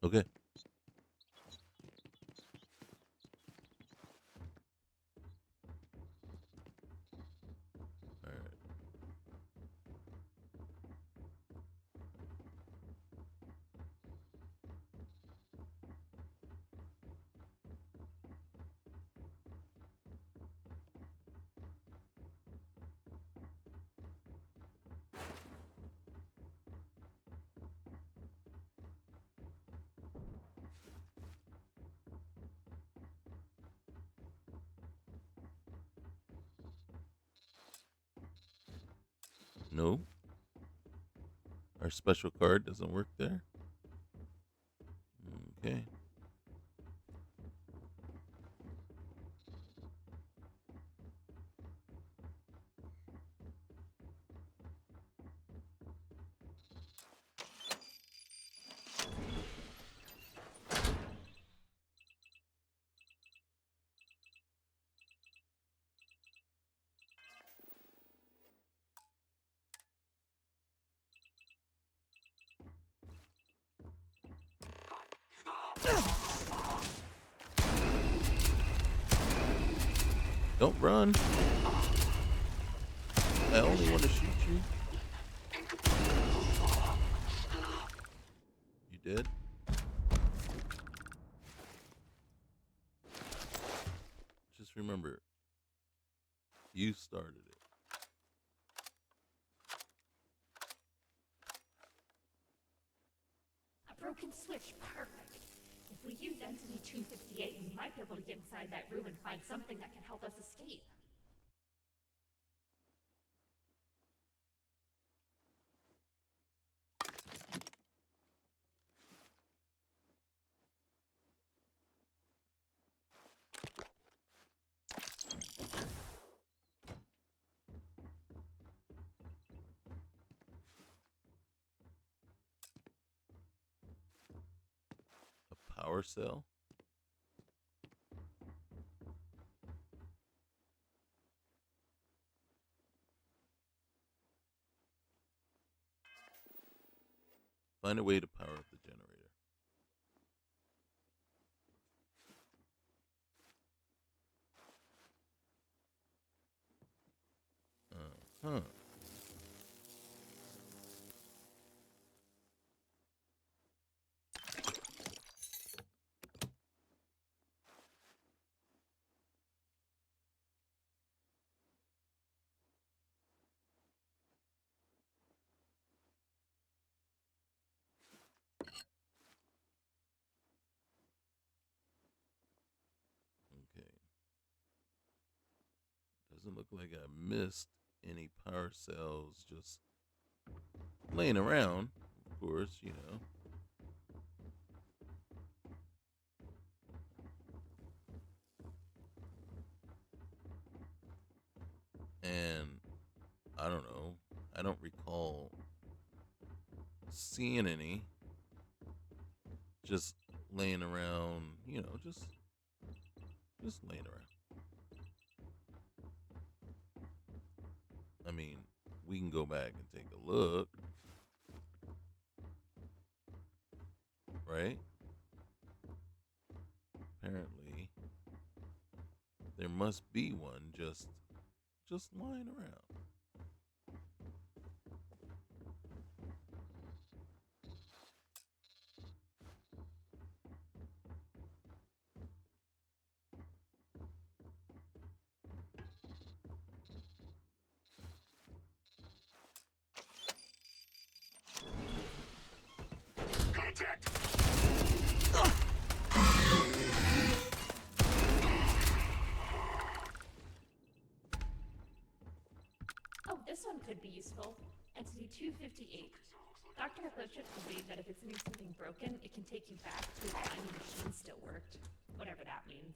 Okay. All right. No. Our special card doesn't work there. Okay. Don't run. I only want to shoot you. You did? Just remember, you started it. A broken switch, perfect. If we use Entity 258, we might be able to get inside that room and find something that can help us escape. A power cell? Find a way to power up the generator. Huh. Okay. Doesn't look like I missed any power cells just laying around. Of course, you know. And I don't know. I don't recall seeing any just laying around, you know, just laying around. I mean, we can go back and take a look, right? Apparently, there must be one just lying around. Contact! Oh, this one could be useful. Entity 258. Dr. Hippochip believed that if it's doing something broken, it can take you back to a time the machine still worked. Whatever that means.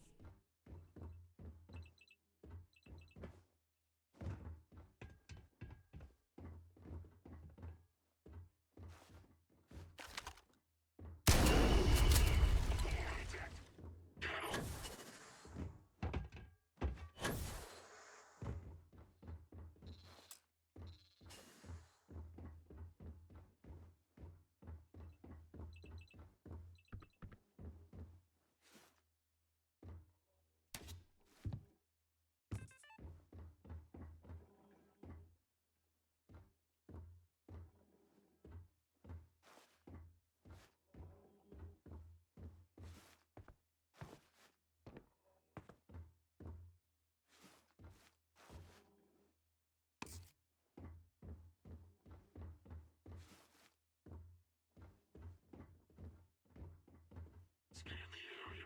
Scan the area.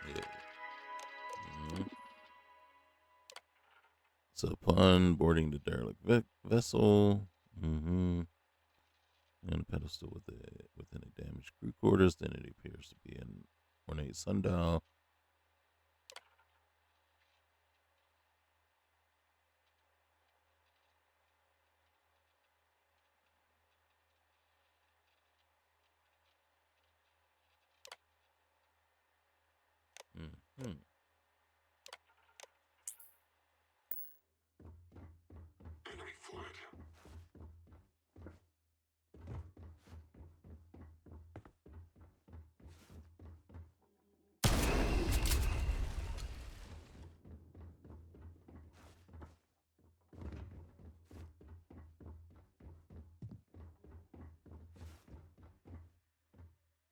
Yeah. Mhm. So upon boarding the derelict vessel, and a pedestal within a damaged crew quarters, then it appears to be an ornate sundial. Mhm. Enemy fled.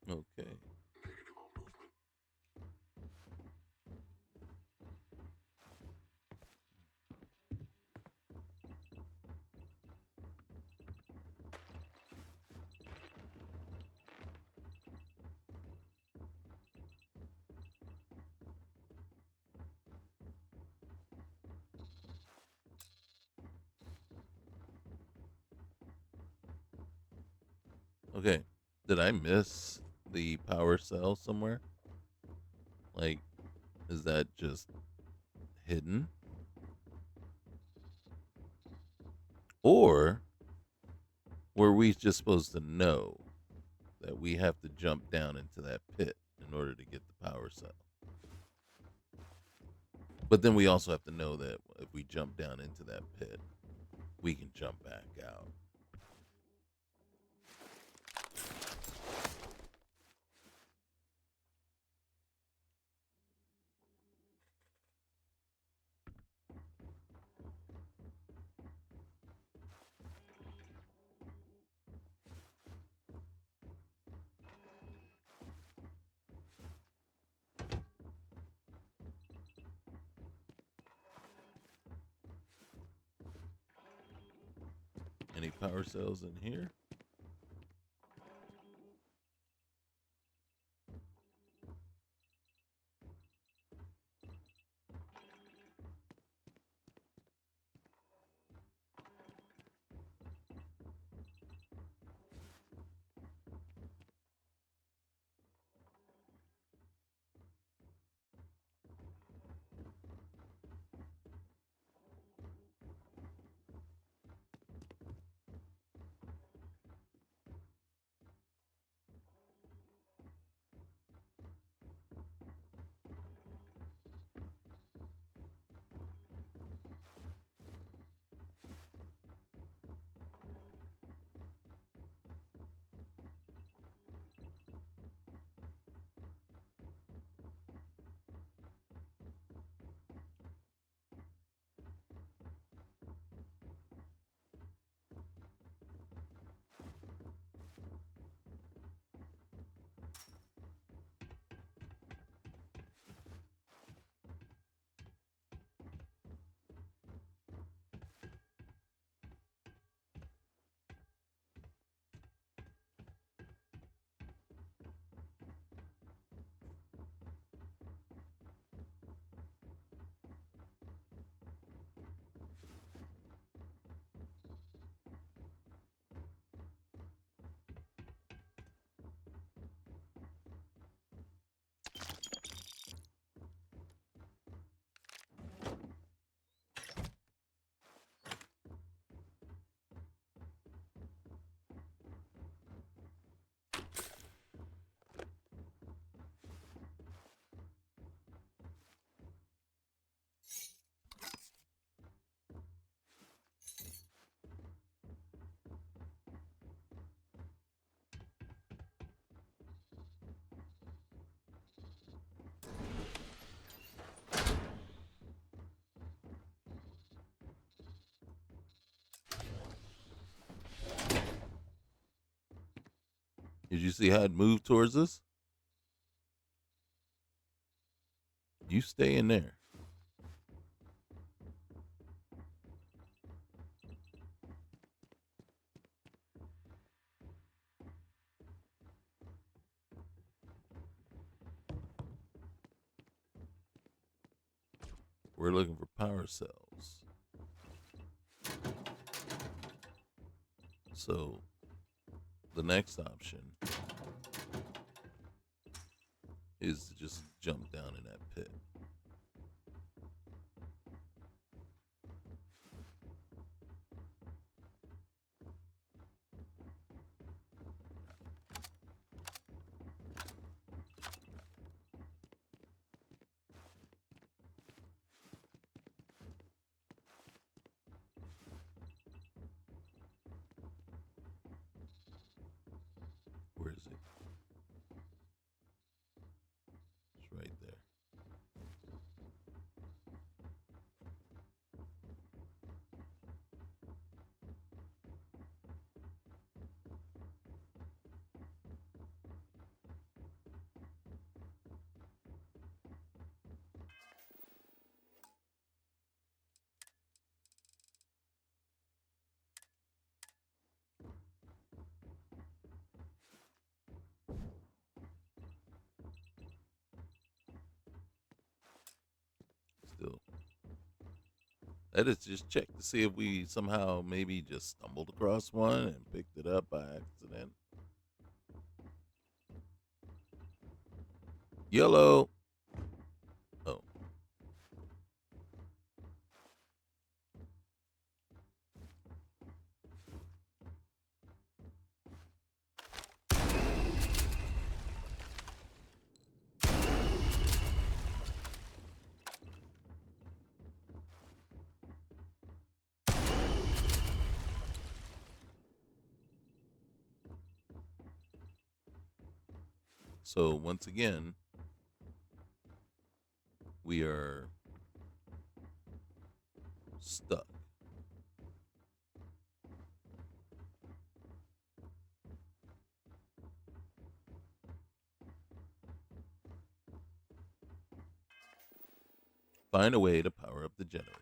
Okay. Negative on movement. Okay. Did I miss the power cell somewhere? Like, is that just hidden? Or were we just supposed to know that we have to jump down into that pit in order to get the power cell? But then we also have to know that if we jump down into that pit, we can jump back out. Any power cells in here? Did you see how it moved towards us? You stay in there. We're looking for power cells. So the next option is to just jump down in that pit. Where is it? It's right there. Still. That is just check to see if we somehow maybe just stumbled across one and picked it up by accident. Yellow. Oh. So once again, we are stuck. Find a way to power up the generator.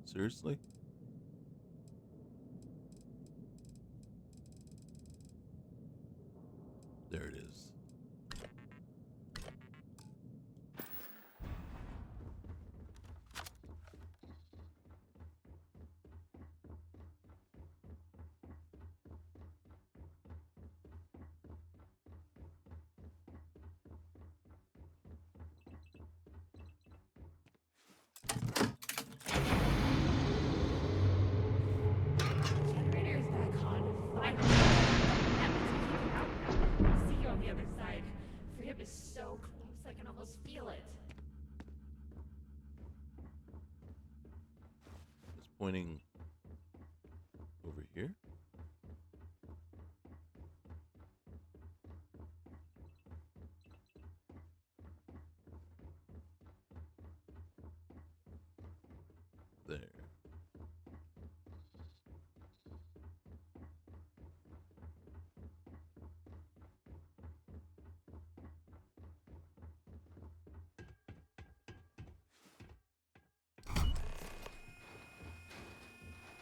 Seriously? There it is. Generator's back on. Finally. That means we can get out now. I see you on the other side. Freedom is so close, I can almost feel it. It's pointing over here. There.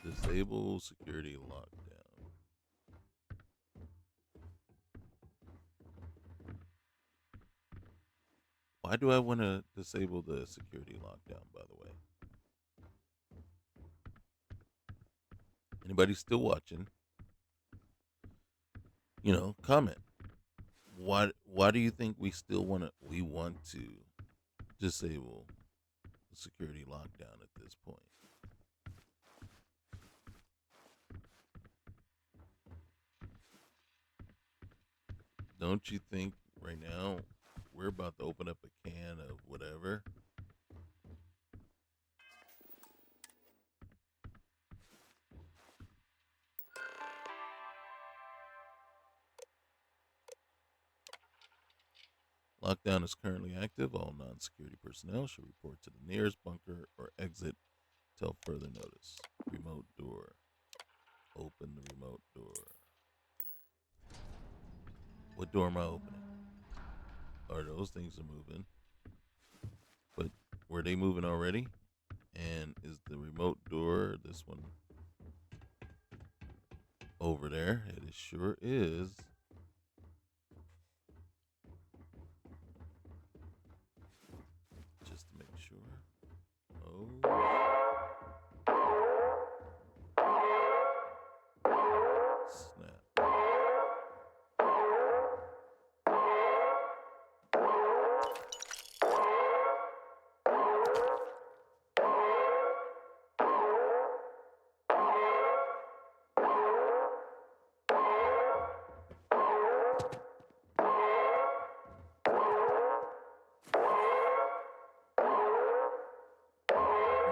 Disable security lockdown. Why do I want to disable the security lockdown, by the way? Anybody still watching? Comment. Why do you think we want to disable the security lockdown at this point? Don't you think right now, we're about to open up a can of whatever. Lockdown is currently active. All non-security personnel should report to the nearest bunker or exit till further notice. Remote door. Open the remote door. What door am I opening? Or those things are moving. But were they moving already? And is the remote door, this one, over there? It sure is. Just to make sure. Oh. Snap.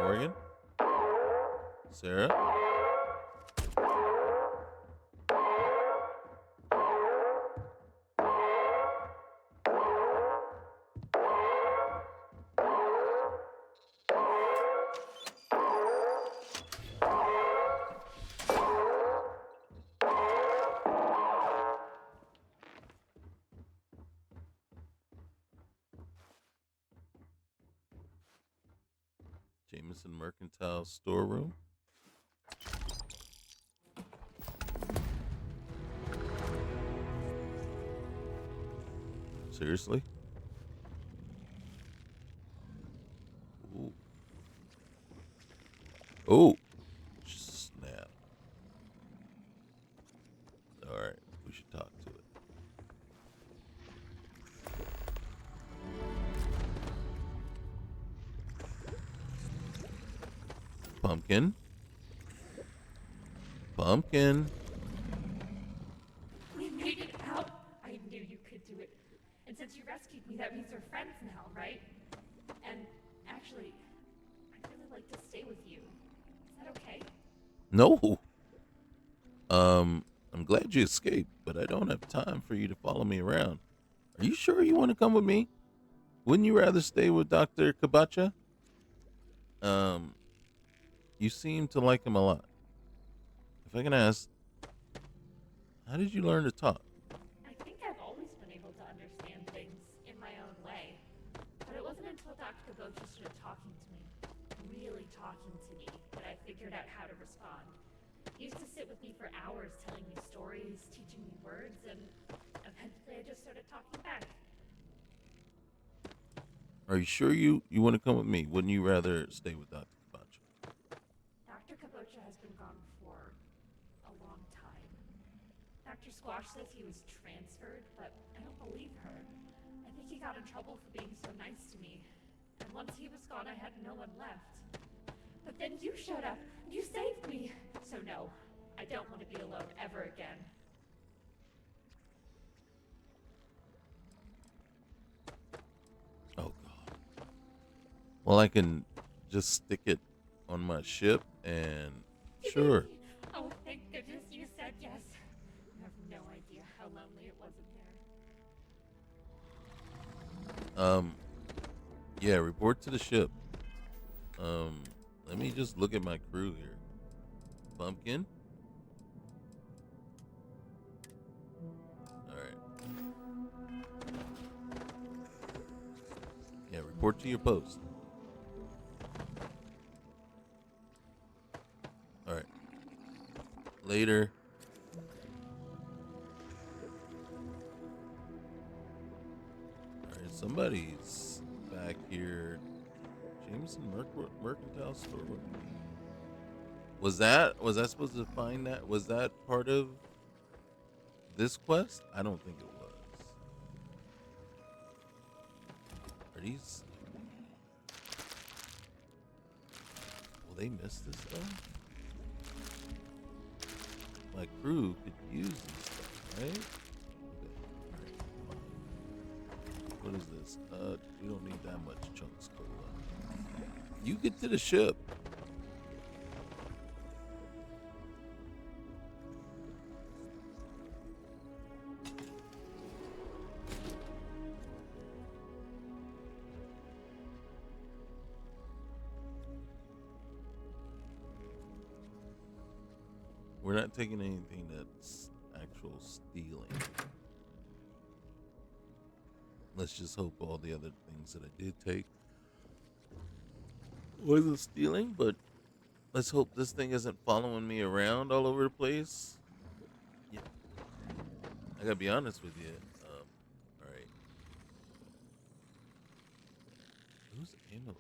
Morgan? Sarah? Jameson Mercantile Storeroom. Seriously? Ooh. Oh, snap. All right, we should talk to it. Pumpkin. Pumpkin. We made it out. I knew you could do it. And since you rescued me, that means we're friends now, right? And actually, I'd really like to stay with you. Is that okay? No. I'm glad you escaped, but I don't have time for you to follow me around. Are you sure you want to come with me? Wouldn't you rather stay with Dr. Kabacha? You seem to like him a lot. If I can ask, how did you learn to talk? I think I've always been able to understand things in my own way. But it wasn't until Dr. Kabocha started talking to me, really talking to me, that I figured out how to respond. He used to sit with me for hours telling me stories, teaching me words, and eventually I just started talking back. Are you sure you want to come with me? Wouldn't you rather stay with Dr. Kabacha? Dr. Kabocha has been gone for a long time. Dr. Squash says he was transferred, but I don't believe her. I think he got in trouble for being so nice to me. And once he was gone, I had no one left. But then you showed up. You saved me. So no, I don't want to be alone ever again. Oh, God. Well, I can just stick it on my ship and sure. Oh, thank goodness you said yes. You have no idea how lonely it was in there. Yeah, report to the ship. Let me just look at my crew here. Pumpkin. All right. Yeah, report to your post. All right. Later. All right, somebody's back here. Jameson Mercantile Storeroom. Was that supposed to find that? Was that part of this quest? I don't think it was. Are these? Will they miss this stuff? My crew could use this stuff, right? Okay. All right. What is this? We don't need that much chunks cola. You get to the ship. We're not taking anything that's actual stealing. Let's just hope all the other things that I did take wasn't stealing, but let's hope this thing isn't following me around all over the place. Yeah, I gotta be honest with you. All right. Who's Emily?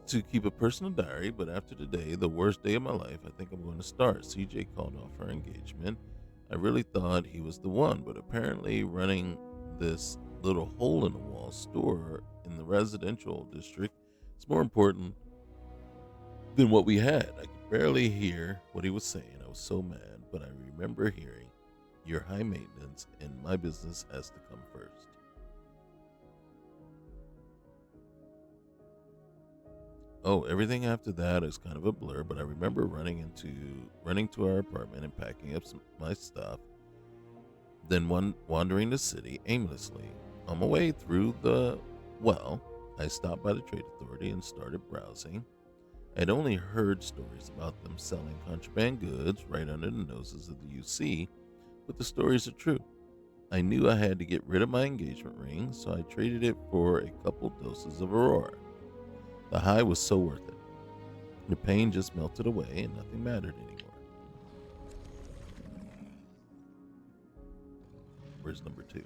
To keep a personal diary, but after today, the worst day of my life, I think I'm going to start. CJ called off her engagement. I really thought he was the one, but apparently running this little hole in the wall store in the residential district is more important than what we had. I could barely hear what he was saying. I was so mad, but I remember hearing, "You're high maintenance and my business has to come first." Oh, everything after that is kind of a blur, but I remember running to our apartment and packing up my stuff, then wandering the city aimlessly. On my way through I stopped by the Trade Authority and started browsing. I'd only heard stories about them selling contraband goods right under the noses of the UC, but the stories are true. I knew I had to get rid of my engagement ring, so I traded it for a couple doses of Aurora. The high was so worth it. The pain just melted away and nothing mattered anymore. Where's number 2?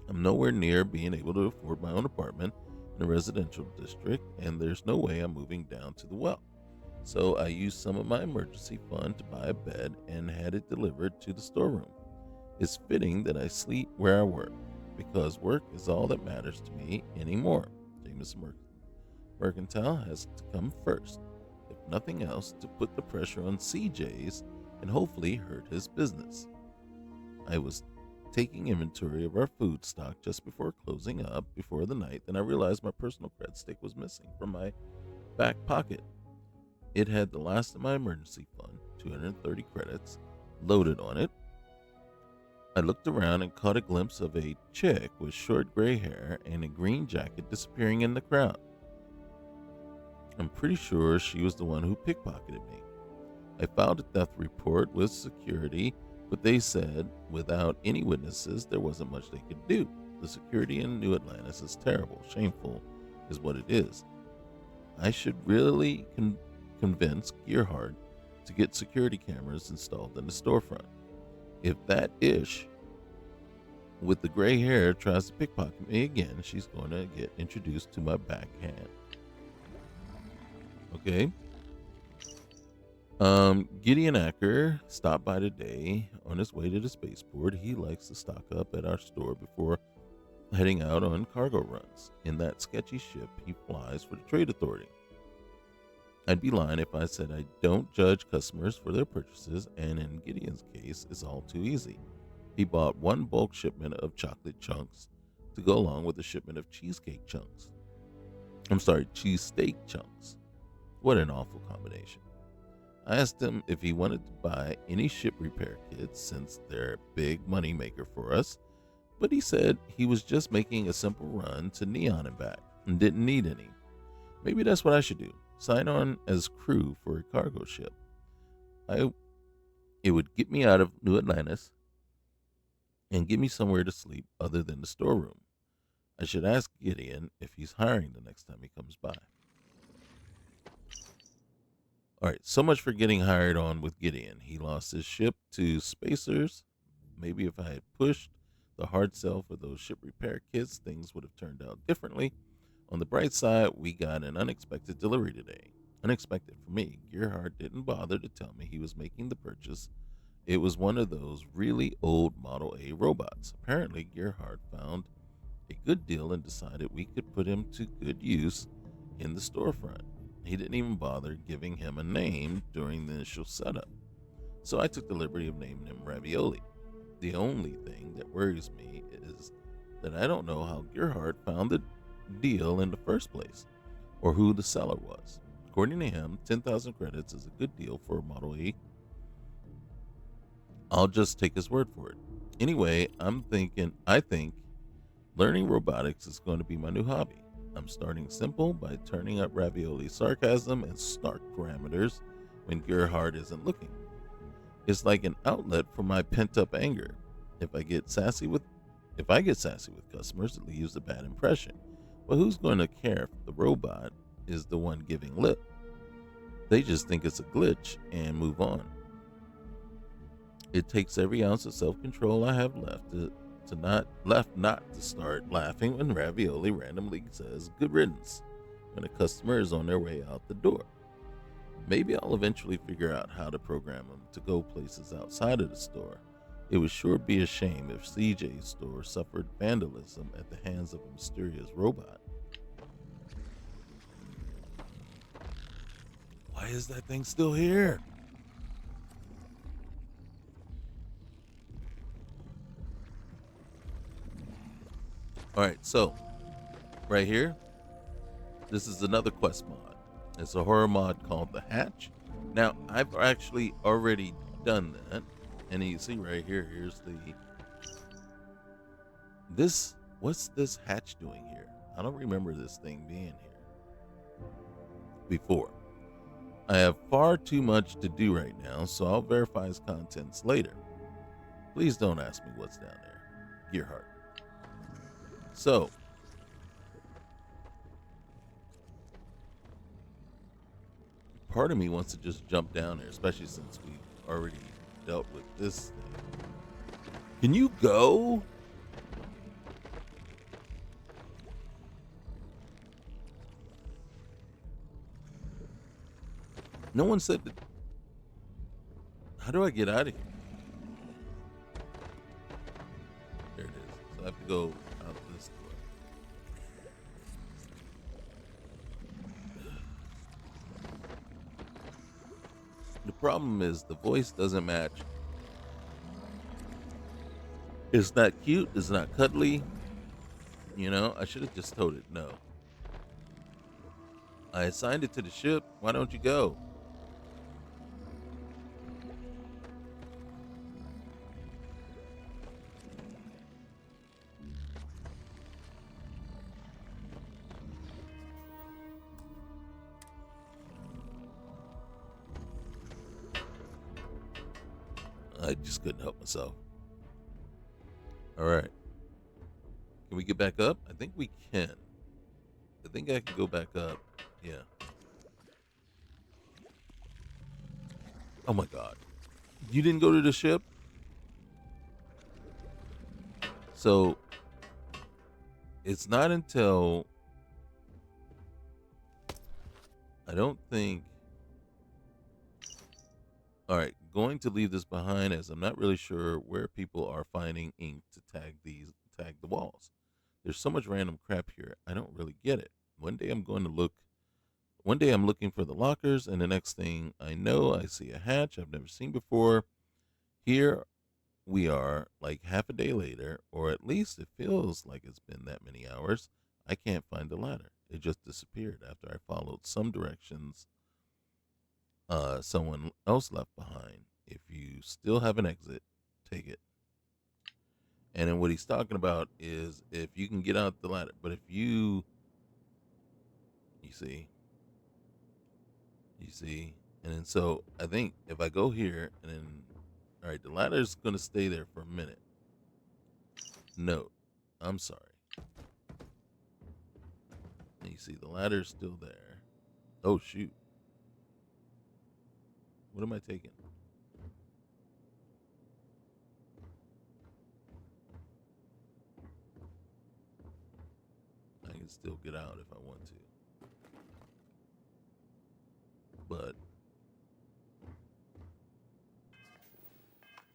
I'm nowhere near being able to afford my own apartment in a residential district, and there's no way I'm moving down to the well. So I used some of my emergency fund to buy a bed and had it delivered to the storeroom. It's fitting that I sleep where I work, because work is all that matters to me anymore. Jameson Mercantile has to come first, if nothing else, to put the pressure on CJ's and hopefully hurt his business. I was taking inventory of our food stock just before closing up before the night, then I realized my personal cred stick was missing from my back pocket. It had the last of my emergency fund, 230 credits, loaded on it. I looked around and caught a glimpse of a chick with short gray hair and a green jacket disappearing in the crowd. I'm pretty sure she was the one who pickpocketed me. I filed a theft report with security, but they said without any witnesses, there wasn't much they could do. The security in New Atlantis is terrible. Shameful is what it is. I should really convince Gearhart to get security cameras installed in the storefront. If that ish with the gray hair tries to pickpocket me again, she's going to get introduced to my backhand. Okay. Gideon Acker stopped by today on his way to the spaceport. He likes to stock up at our store before heading out on cargo runs. In that sketchy ship he flies for the Trade Authority. I'd be lying if I said I don't judge customers for their purchases, and in Gideon's case, it's all too easy. He bought one bulk shipment of chocolate chunks to go along with a shipment of cheesesteak chunks. What an awful combination. I asked him if he wanted to buy any ship repair kits since they're a big money maker for us, but he said he was just making a simple run to Neon and back and didn't need any. Maybe that's what I should do. Sign on as crew for a cargo ship. It would get me out of New Atlantis and give me somewhere to sleep other than the storeroom. I should ask Gideon if he's hiring the next time he comes by. All right, so much for getting hired on with Gideon. He lost his ship to Spacers. Maybe if I had pushed the hard sell for those ship repair kits, things would have turned out differently. On the bright side, we got an unexpected delivery today. Unexpected for me. Gearhart didn't bother to tell me he was making the purchase. It was one of those really old Model A robots. Apparently, Gearhart found a good deal and decided we could put him to good use in the storefront. He didn't even bother giving him a name during the initial setup. So I took the liberty of naming him Ravioli. The only thing that worries me is that I don't know how Gerhardt found the deal in the first place, or who the seller was. According to him, 10,000 credits is a good deal for a Model E. I'll just take his word for it. Anyway, I think learning robotics is going to be my new hobby. I'm starting simple by turning up Ravioli's sarcasm and snark parameters when Gerhardt isn't looking. It's like an outlet for my pent-up anger. If I get sassy with customers, it leaves a bad impression. But who's going to care if the robot is the one giving lip? They just think it's a glitch and move on. It takes every ounce of self-control I have left not to start laughing when Ravioli randomly says good riddance when a customer is on their way out the door. Maybe I'll eventually figure out how to program them to go places outside of the store. It would sure be a shame if CJ's store suffered vandalism at the hands of a mysterious robot. Why is that thing still here? All right, so right here, this is another quest mod. It's a horror mod called The Hatch. Now, I've actually already done that. And you see right here, what's this hatch doing here? I don't remember this thing being here before. I have far too much to do right now, so I'll verify his contents later. Please don't ask me what's down there. Gearhart. So, part of me wants to just jump down there, especially since we've already dealt with this thing. Can you go? No one said that. How do I get out of here? There it is. So I have to go out this door. The problem is the voice doesn't match. It's not cute. It's not cuddly. You know, I should have just told it no. I assigned it to the ship. Why don't you go? I just couldn't help myself. All right. Can we get back up? I think we can. I think I can go back up. Yeah. Oh my God. You didn't go to the ship? So it's not until I don't think. All right, going to leave this behind as I'm not really sure where people are finding ink to tag the walls. There's so much random crap here. I don't really get it. One day I'm looking for the lockers, and the next thing I know, I see a hatch I've never seen before. Here we are, like half a day later, or at least it feels like it's been that many hours. I can't find the ladder. It just disappeared after I followed some directions someone else left behind. If you still have an exit, take it. And then what he's talking about is if you can get out the ladder, but if you see, and then so I think if I go here and then, all right, the ladder's going to stay there for a minute. Note, I'm sorry. And you see the ladder's still there. Oh, shoot. What am I taking? I can still get out if I want to. But,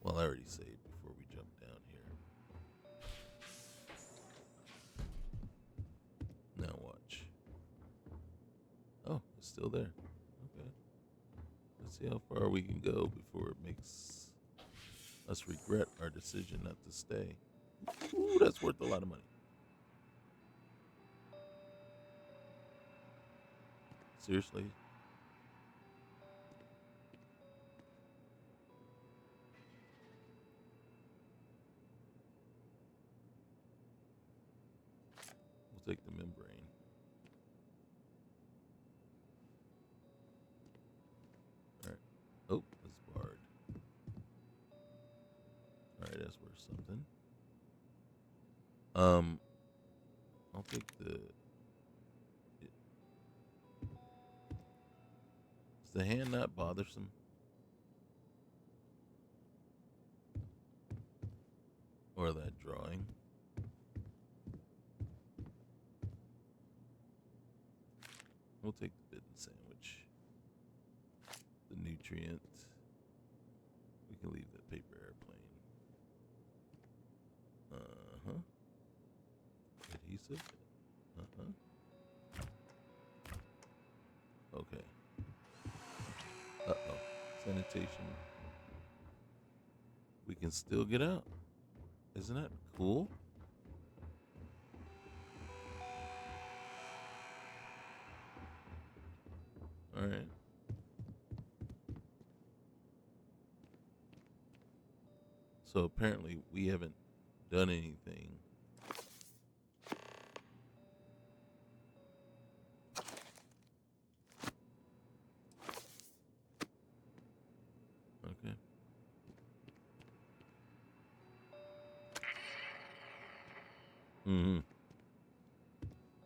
well, I already saved before we jump down here. Now watch. Oh, it's still there. Okay. Let's see how far we can go before it makes us regret our decision not to stay. Ooh, that's worth a lot of money. Seriously? We'll take the membrane. All right. Oh, that's barred. All right, that's worth something. I'll take the. Is the hand not bothersome? Or that drawing? We'll take the bitten sandwich. The nutrient. We can leave the paper airplane. Uh-huh. Adhesive. Uh-huh. Okay. Uh-oh. Sanitation. We can still get out. Isn't that cool? All right. So apparently we haven't done anything. Okay. Mm-hmm.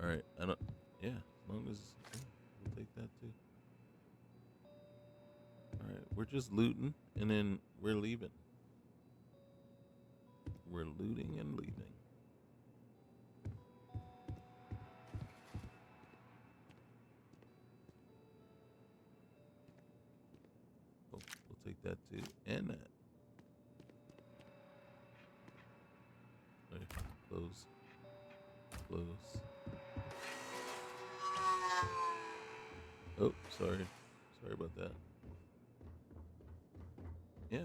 All right. I don't. Yeah. As long as we'll take that too. All right. We're just looting, and then we're leaving. We're looting and leaving. Oh, we'll take that too, and that. All right. Close. Close. Oh, sorry. Sorry about that. Yeah.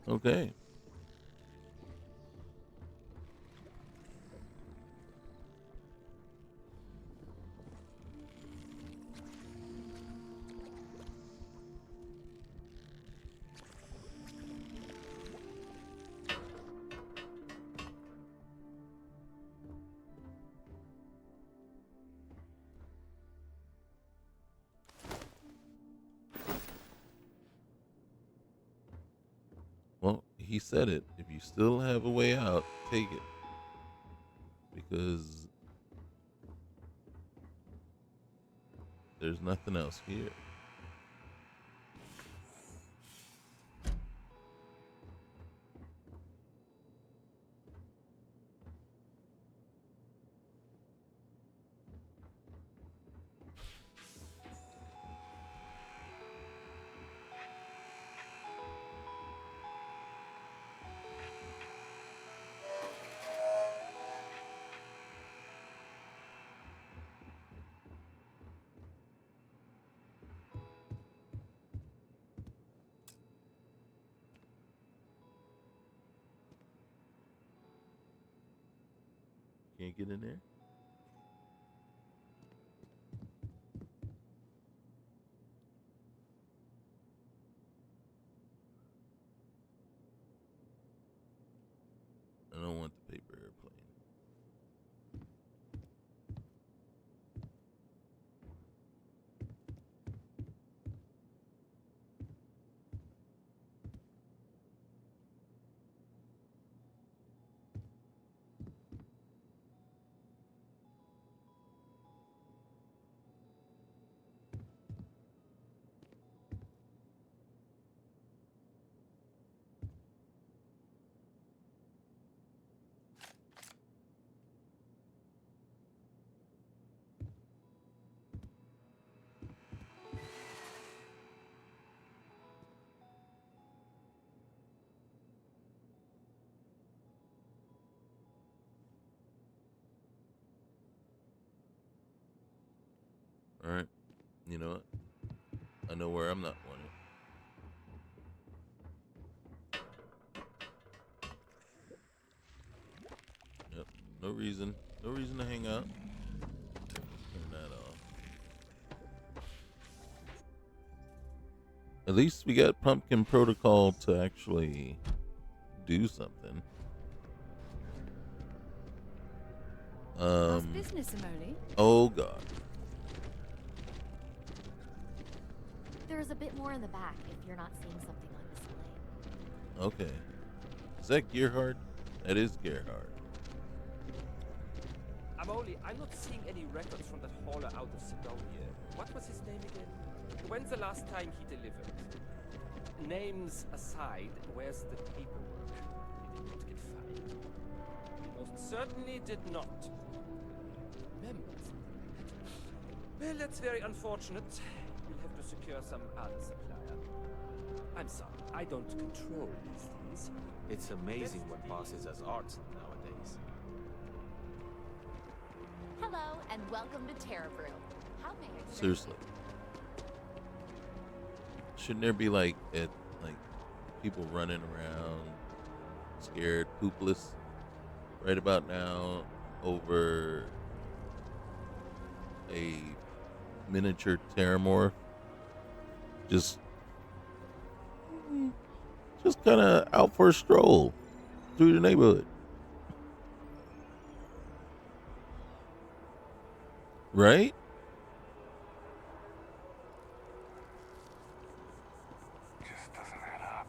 Okay. Well, he said it. If you still have a way out, take it. Because there's nothing else here. Can't get in there? I don't want the paper airplane. All right. You know what? I know where I'm not wanted. Yep. No reason. No reason to hang out. Turn that off. At least we got Pumpkin Protocol to actually do something. How's business, Emily? Oh god. There's a bit more in the back if you're not seeing something on display. Okay. Is that Gerhard? That is Gerhard. I'm not seeing any records from that hauler out of Sidonia. What was his name again? When's the last time he delivered? Names aside, where's the paperwork? He did not get fired. He most certainly did not. Members? Well, that's very unfortunate. We'll have to secure some other supplier. I'm sorry, I don't control these things. It's amazing what passes as art nowadays. Hello, and welcome to Terra Brew. How may I serve Seriously. Shouldn't there be like people running around scared, poopless right about now over a miniature terramorph just kind of out for a stroll through the neighborhood? Right? Just doesn't add up.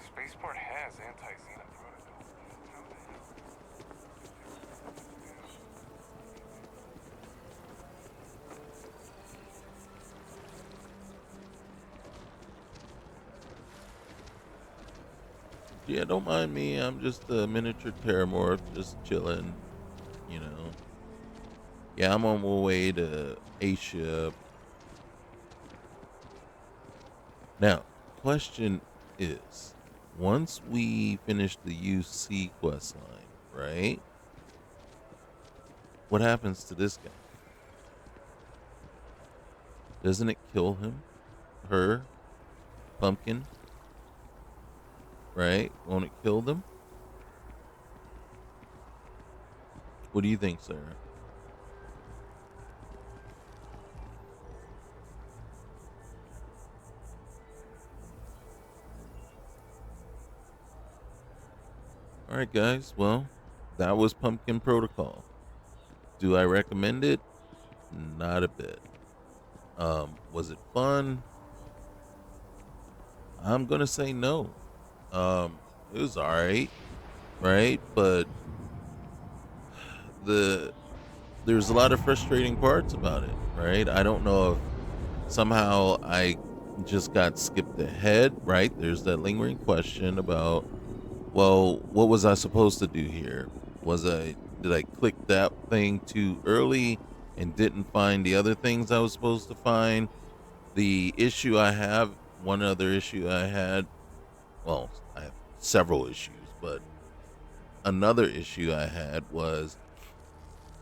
Spaceport has anti-Xenon protocol. How the hell? Yeah, don't mind me. I'm just a miniature terramorph, just chilling, you know. Yeah, I'm on my way to Asia. Now, question is, once we finish the UC quest line, right? What happens to this guy? Doesn't it kill him? Her? Pumpkin? Right? Won't it kill them? What do you think, Sarah? All right, guys. Well, that was Pumpkin Protocol. Do I recommend it? Not a bit. Was it fun? I'm gonna say no. It was alright, right? But there's a lot of frustrating parts about it, right? I don't know if somehow I just got skipped ahead, right? There's that lingering question about, well, what was I supposed to do here? Did I click that thing too early and didn't find the other things I was supposed to find? One other issue I had, well, I have several issues, but another issue I had was,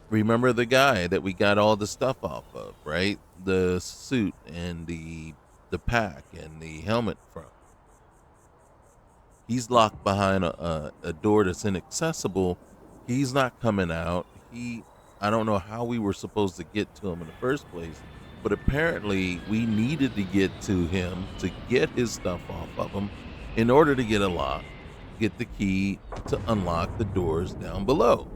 remember the guy that we got all the stuff off of, right? The suit and the pack and the helmet from. He's locked behind a door that's inaccessible. He's not coming out. I don't know how we were supposed to get to him in the first place, but apparently we needed to get to him to get his stuff off of him in order to get the key to unlock the doors down below.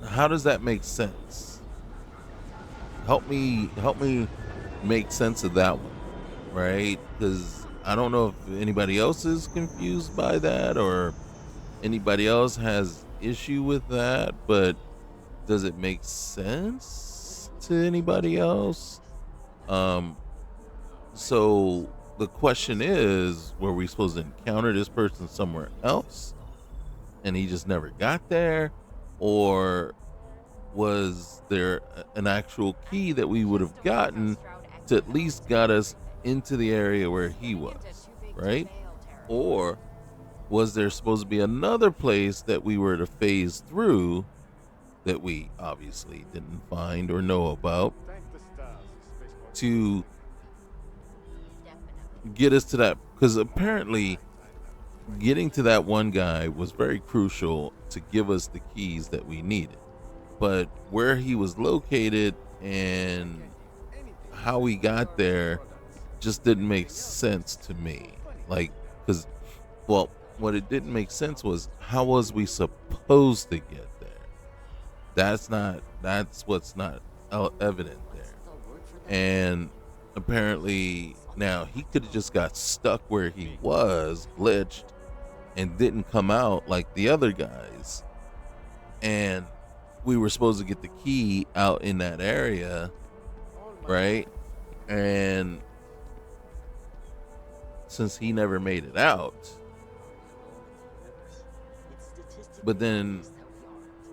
How does that make sense? Help me make sense of that one, right? Because I don't know if anybody else is confused by that or anybody else has issue with that, but does it make sense to anybody else? So the question is, were we supposed to encounter this person somewhere else and he just never got there? Or was there an actual key that we would have gotten to at least got us into the area where he was, right? Or was there supposed to be another place that we were to phase through that we obviously didn't find or know about to get us to that, because apparently getting to that one guy was very crucial to give us the keys that we needed. But where he was located and how we got there just didn't make sense to me. Like, because, well, what it didn't make sense was, how was we supposed to get there? That's what's not evident there. And apparently now he could have just got stuck where he was, glitched, and didn't come out like the other guys. And we were supposed to get the key out in that area, right? And since he never made it out, but then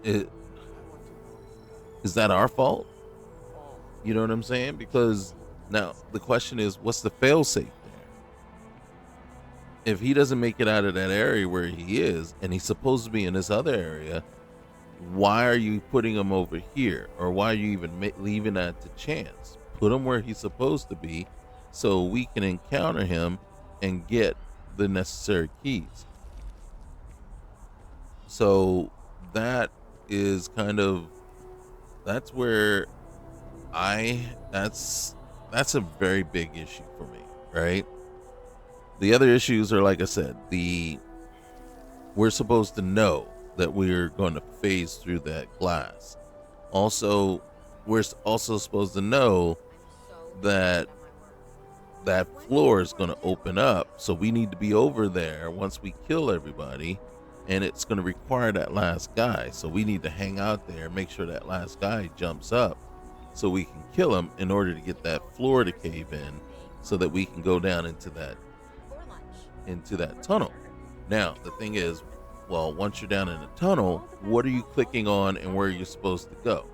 is that our fault? You know what I'm saying? Because now the question is, what's the failsafe there? If he doesn't make it out of that area where he is, and he's supposed to be in this other area, why are you putting him over here? Or why are you even leaving that to chance? Put him where he's supposed to be so we can encounter him and get the necessary keys. So that is kind of, that's where that's a very big issue for me, right? The other issues are, like I said, we're supposed to know that we're going to phase through that glass. Also, we're also supposed to know that that floor is going to open up, so we need to be over there once we kill everybody, and it's going to require that last guy, so we need to hang out there, make sure that last guy jumps up so we can kill him in order to get that floor to cave in, so that we can go down into that tunnel. Now the thing is, well, once you're down in the tunnel, what are you clicking on and where are you supposed to go?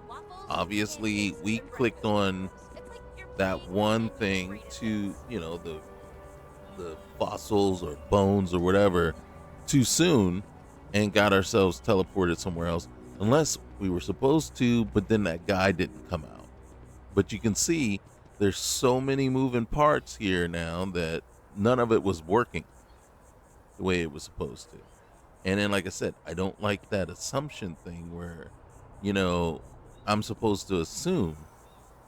Obviously we clicked on that one thing to, the fossils or bones or whatever too soon and got ourselves teleported somewhere else, unless we were supposed to, but then that guy didn't come out. But you can see there's so many moving parts here now that none of it was working the way it was supposed to. And then, like I said, I don't like that assumption thing where, I'm supposed to assume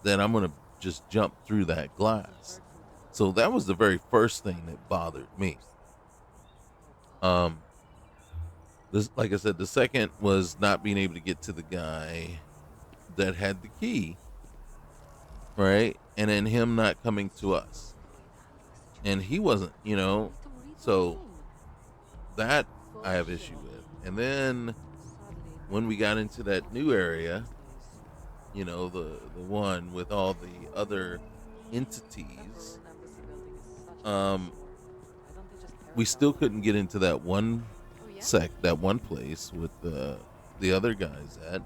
that I'm going to just jump through that glass. So that was the very first thing that bothered me. This, like I said, the second was not being able to get to the guy that had the key, right? And then him not coming to us. And he wasn't, so that I have issue with. And then when we got into that new area, the one with all the other entities, we still couldn't get into that one that one place with the other guys at.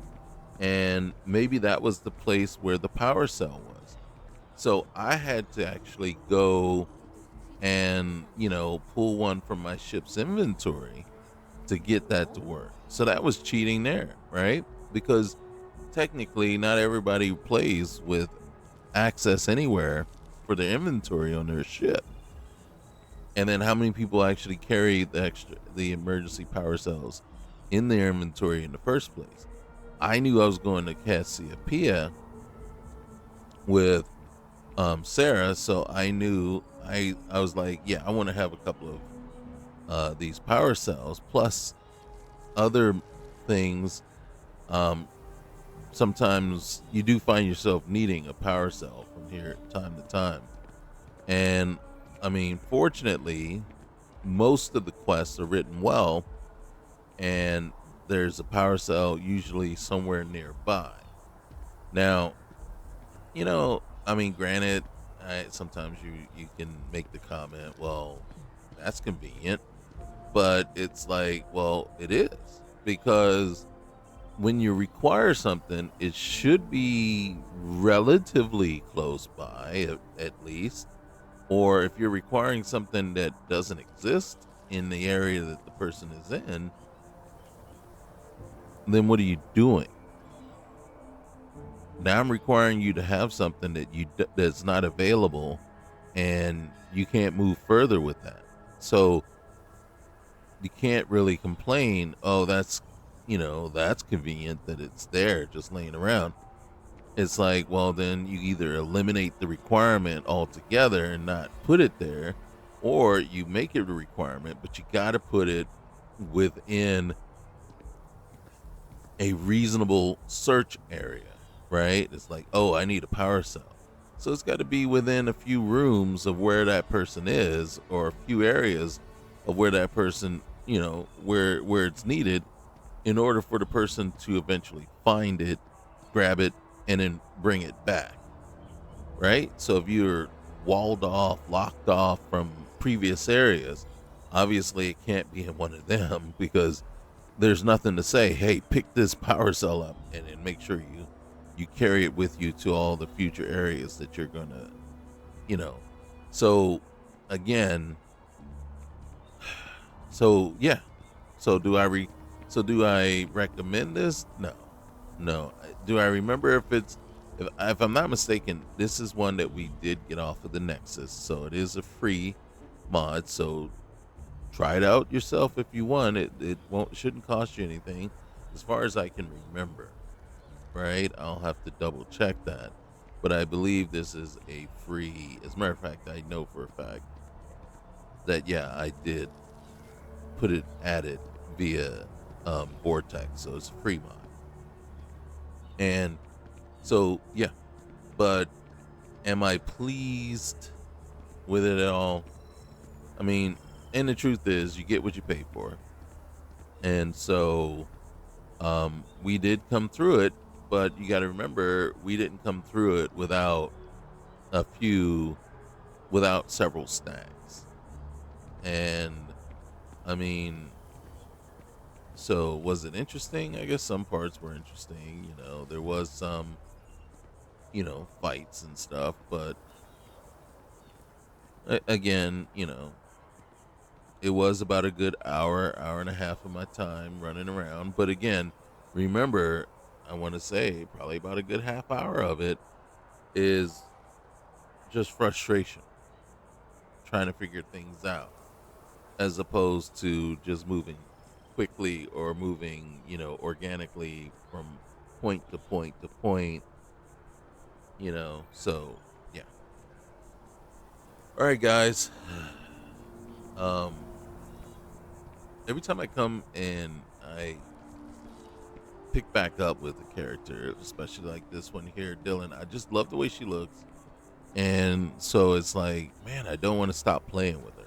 And maybe that was the place where the power cell was. So I had to actually go and, pull one from my ship's inventory to get that to work. So that was cheating there, right? Because technically not everybody plays with access anywhere for their inventory on their ship. And then how many people actually carry the emergency power cells in their inventory in the first place? I knew I was going to Cassiopeia with Sarah, so I knew I was like, yeah, I want to have a couple of these power cells plus other things. Sometimes you do find yourself needing a power cell from here time to time. And I mean, fortunately, most of the quests are written well, and there's a power cell usually somewhere nearby. Now, I mean, granted, sometimes you can make the comment, well, that's convenient, but it's like, well, it is, because when you require something, it should be relatively close by, at least. Or if you're requiring something that doesn't exist in the area that the person is in, then what are you doing? Now I'm requiring you to have something that that's not available, and you can't move further with that. So you can't really complain, oh, that's, that's convenient that it's there just laying around. It's like, well, then you either eliminate the requirement altogether and not put it there, or you make it a requirement, but you got to put it within a reasonable search area, right? It's like, oh, I need a power cell. So it's got to be within a few rooms of where that person is, or a few areas of where that person, where it's needed, in order for the person to eventually find it, grab it, and then bring it back, right? So if you're walled off, locked off from previous areas, obviously it can't be in one of them because there's nothing to say, hey, pick this power cell up and make sure you carry it with you to all the future areas that you're gonna, you know. So again, so yeah. So do I recommend this? No. No. Do I remember if it's if I'm not mistaken, this is one that we did get off of the Nexus. So it is a free mod. So try it out yourself if you want. It shouldn't cost you anything, as far as I can remember. Right? I'll have to double check that. But I believe this is a free. As a matter of fact, I know for a fact that yeah, I did put it added via Vortex, so it's a free mod. And so yeah, but am I pleased with it at all? I mean, and the truth is, you get what you pay for. And so we did come through it, but you got to remember, we didn't come through it a few, without several stacks. And I mean, so was it interesting? I guess some parts were interesting. There was some, fights and stuff, but again, it was about a good hour and a half of my time running around. But again, remember, I want to say probably about a good half hour of it is just frustration, trying to figure things out, as opposed to just moving quickly or moving, organically from point to point to point, So, yeah. All right, guys. Um, every time I come and I pick back up with a character, especially like this one here, Dylan, I just love the way she looks. And so it's like, man, I don't want to stop playing with her.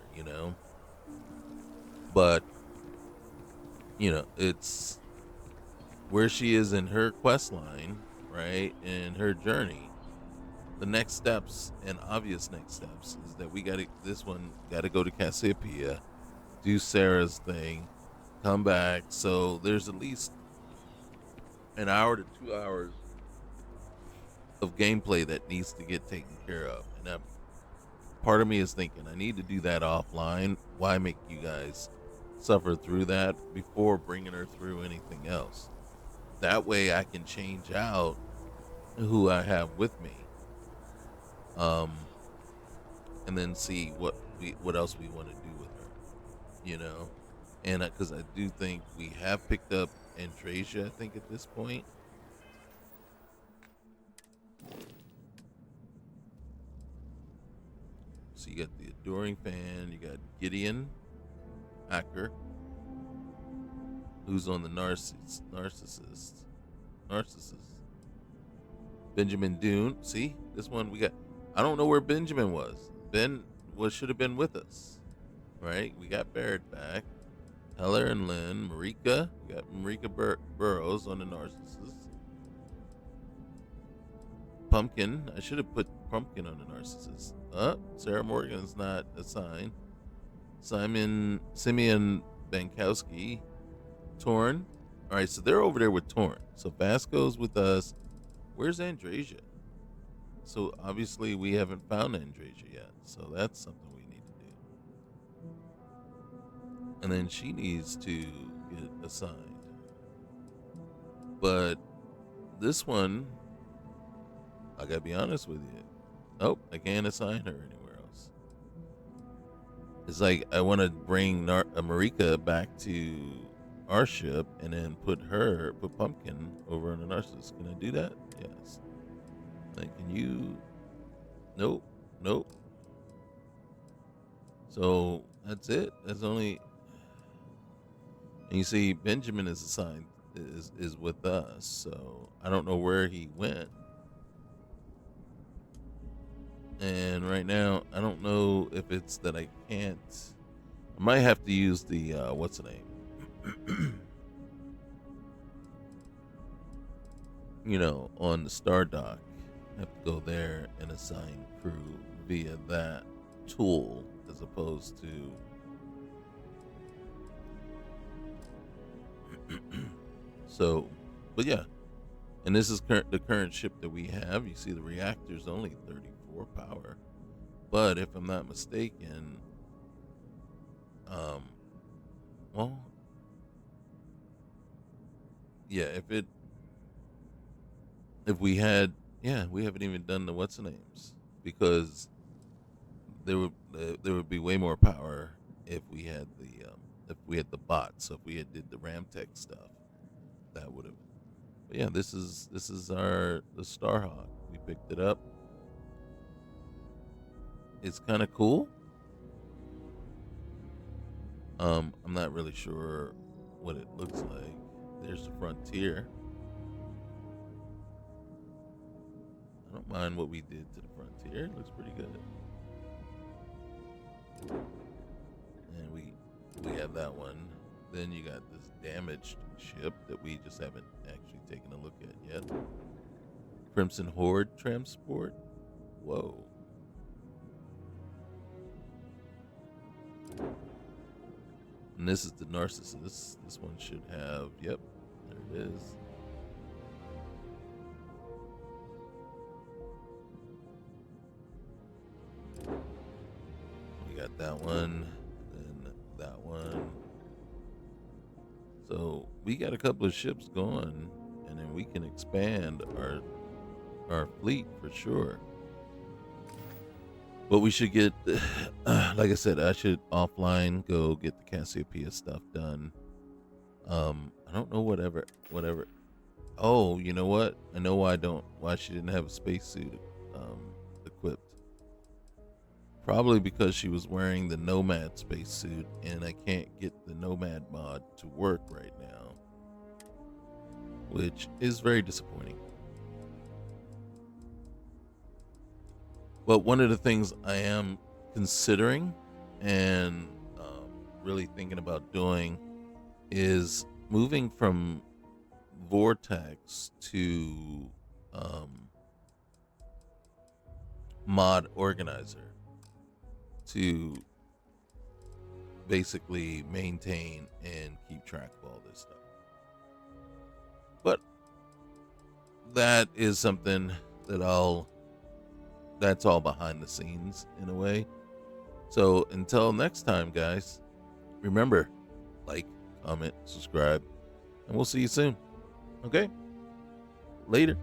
But, it's where she is in her quest line, right? In her journey. The next steps, and obvious next steps, is that this one got to go to Cassiopeia, do Sarah's thing, come back. So there's at least an hour to 2 hours of gameplay that needs to get taken care of. And part of me is thinking I need to do that offline. Why make you guys suffer through that before bringing her through anything else? That way I can change out who I have with me. And then see what else we want to do with her, and because I do think we have picked up Andrasia, I think, at this point. So you got the Adoring Fan, you got Gideon Hacker, who's on the narcissist. Benjamin Dune. See, this one we got. I don't know where Benjamin was. Ben should have been with us, right? We got Barrett back. Heller and Lynn, Marika. We got Marika Burrows on the narcissist. Pumpkin. I should have put Pumpkin on the narcissist. Sarah Morgan's not assigned. Simeon Bankowski. Torn. All right, so they're over there with Torn. So Vasco's with us. Where's Andrasia? So obviously we haven't found Andrasia yet. So that's something we need to do. And then she needs to get assigned. But this one, I gotta be honest with you. Nope, I can't assign her anywhere else. It's like I want to bring Marika back to our ship and then put Pumpkin over on the Narcissus. Can I do that? Yes. Like, can you? Nope. Nope. So that's it. That's only. And you see, Benjamin is assigned is with us, so I don't know where he went. And right now, I don't know if it's that I can't. I might have to use the what's the name? On the Star Dock, I have to go there and assign crew via that tool as opposed to. So, but yeah, and this is the current ship that we have. You see, the reactor's only 34 power, but if I'm not mistaken, well, yeah, if we had, yeah, we haven't even done the what's the names because there would be way more power if we had the bots. So if we had did the Ramtech stuff, that would have. But yeah, this is the Starhawk. We picked it up. It's kind of cool. I'm not really sure what it looks like. There's the Frontier. I don't mind what we did to the Frontier. It looks pretty good. And we have that one. Then you got this damaged ship that we just haven't actually taken a look at yet. Crimson Horde transport. Whoa. And this is the Narcissus. This one should have, yep, there it is. We got that one, then that one. So we got a couple of ships going, and then we can expand our fleet for sure. But we should get, like I said, I should offline go get the Cassiopeia stuff done. I don't know whatever. Oh, you know what? I know why she didn't have a spacesuit equipped. Probably because she was wearing the Nomad spacesuit, and I can't get the Nomad mod to work right now, which is very disappointing. But one of the things I am considering and really thinking about doing is moving from Vortex to Mod Organizer to basically maintain and keep track of all this stuff. But that is something that's all behind the scenes in a way. So until next time, guys, remember, like, comment, subscribe, and we'll see you soon. Okay? Later.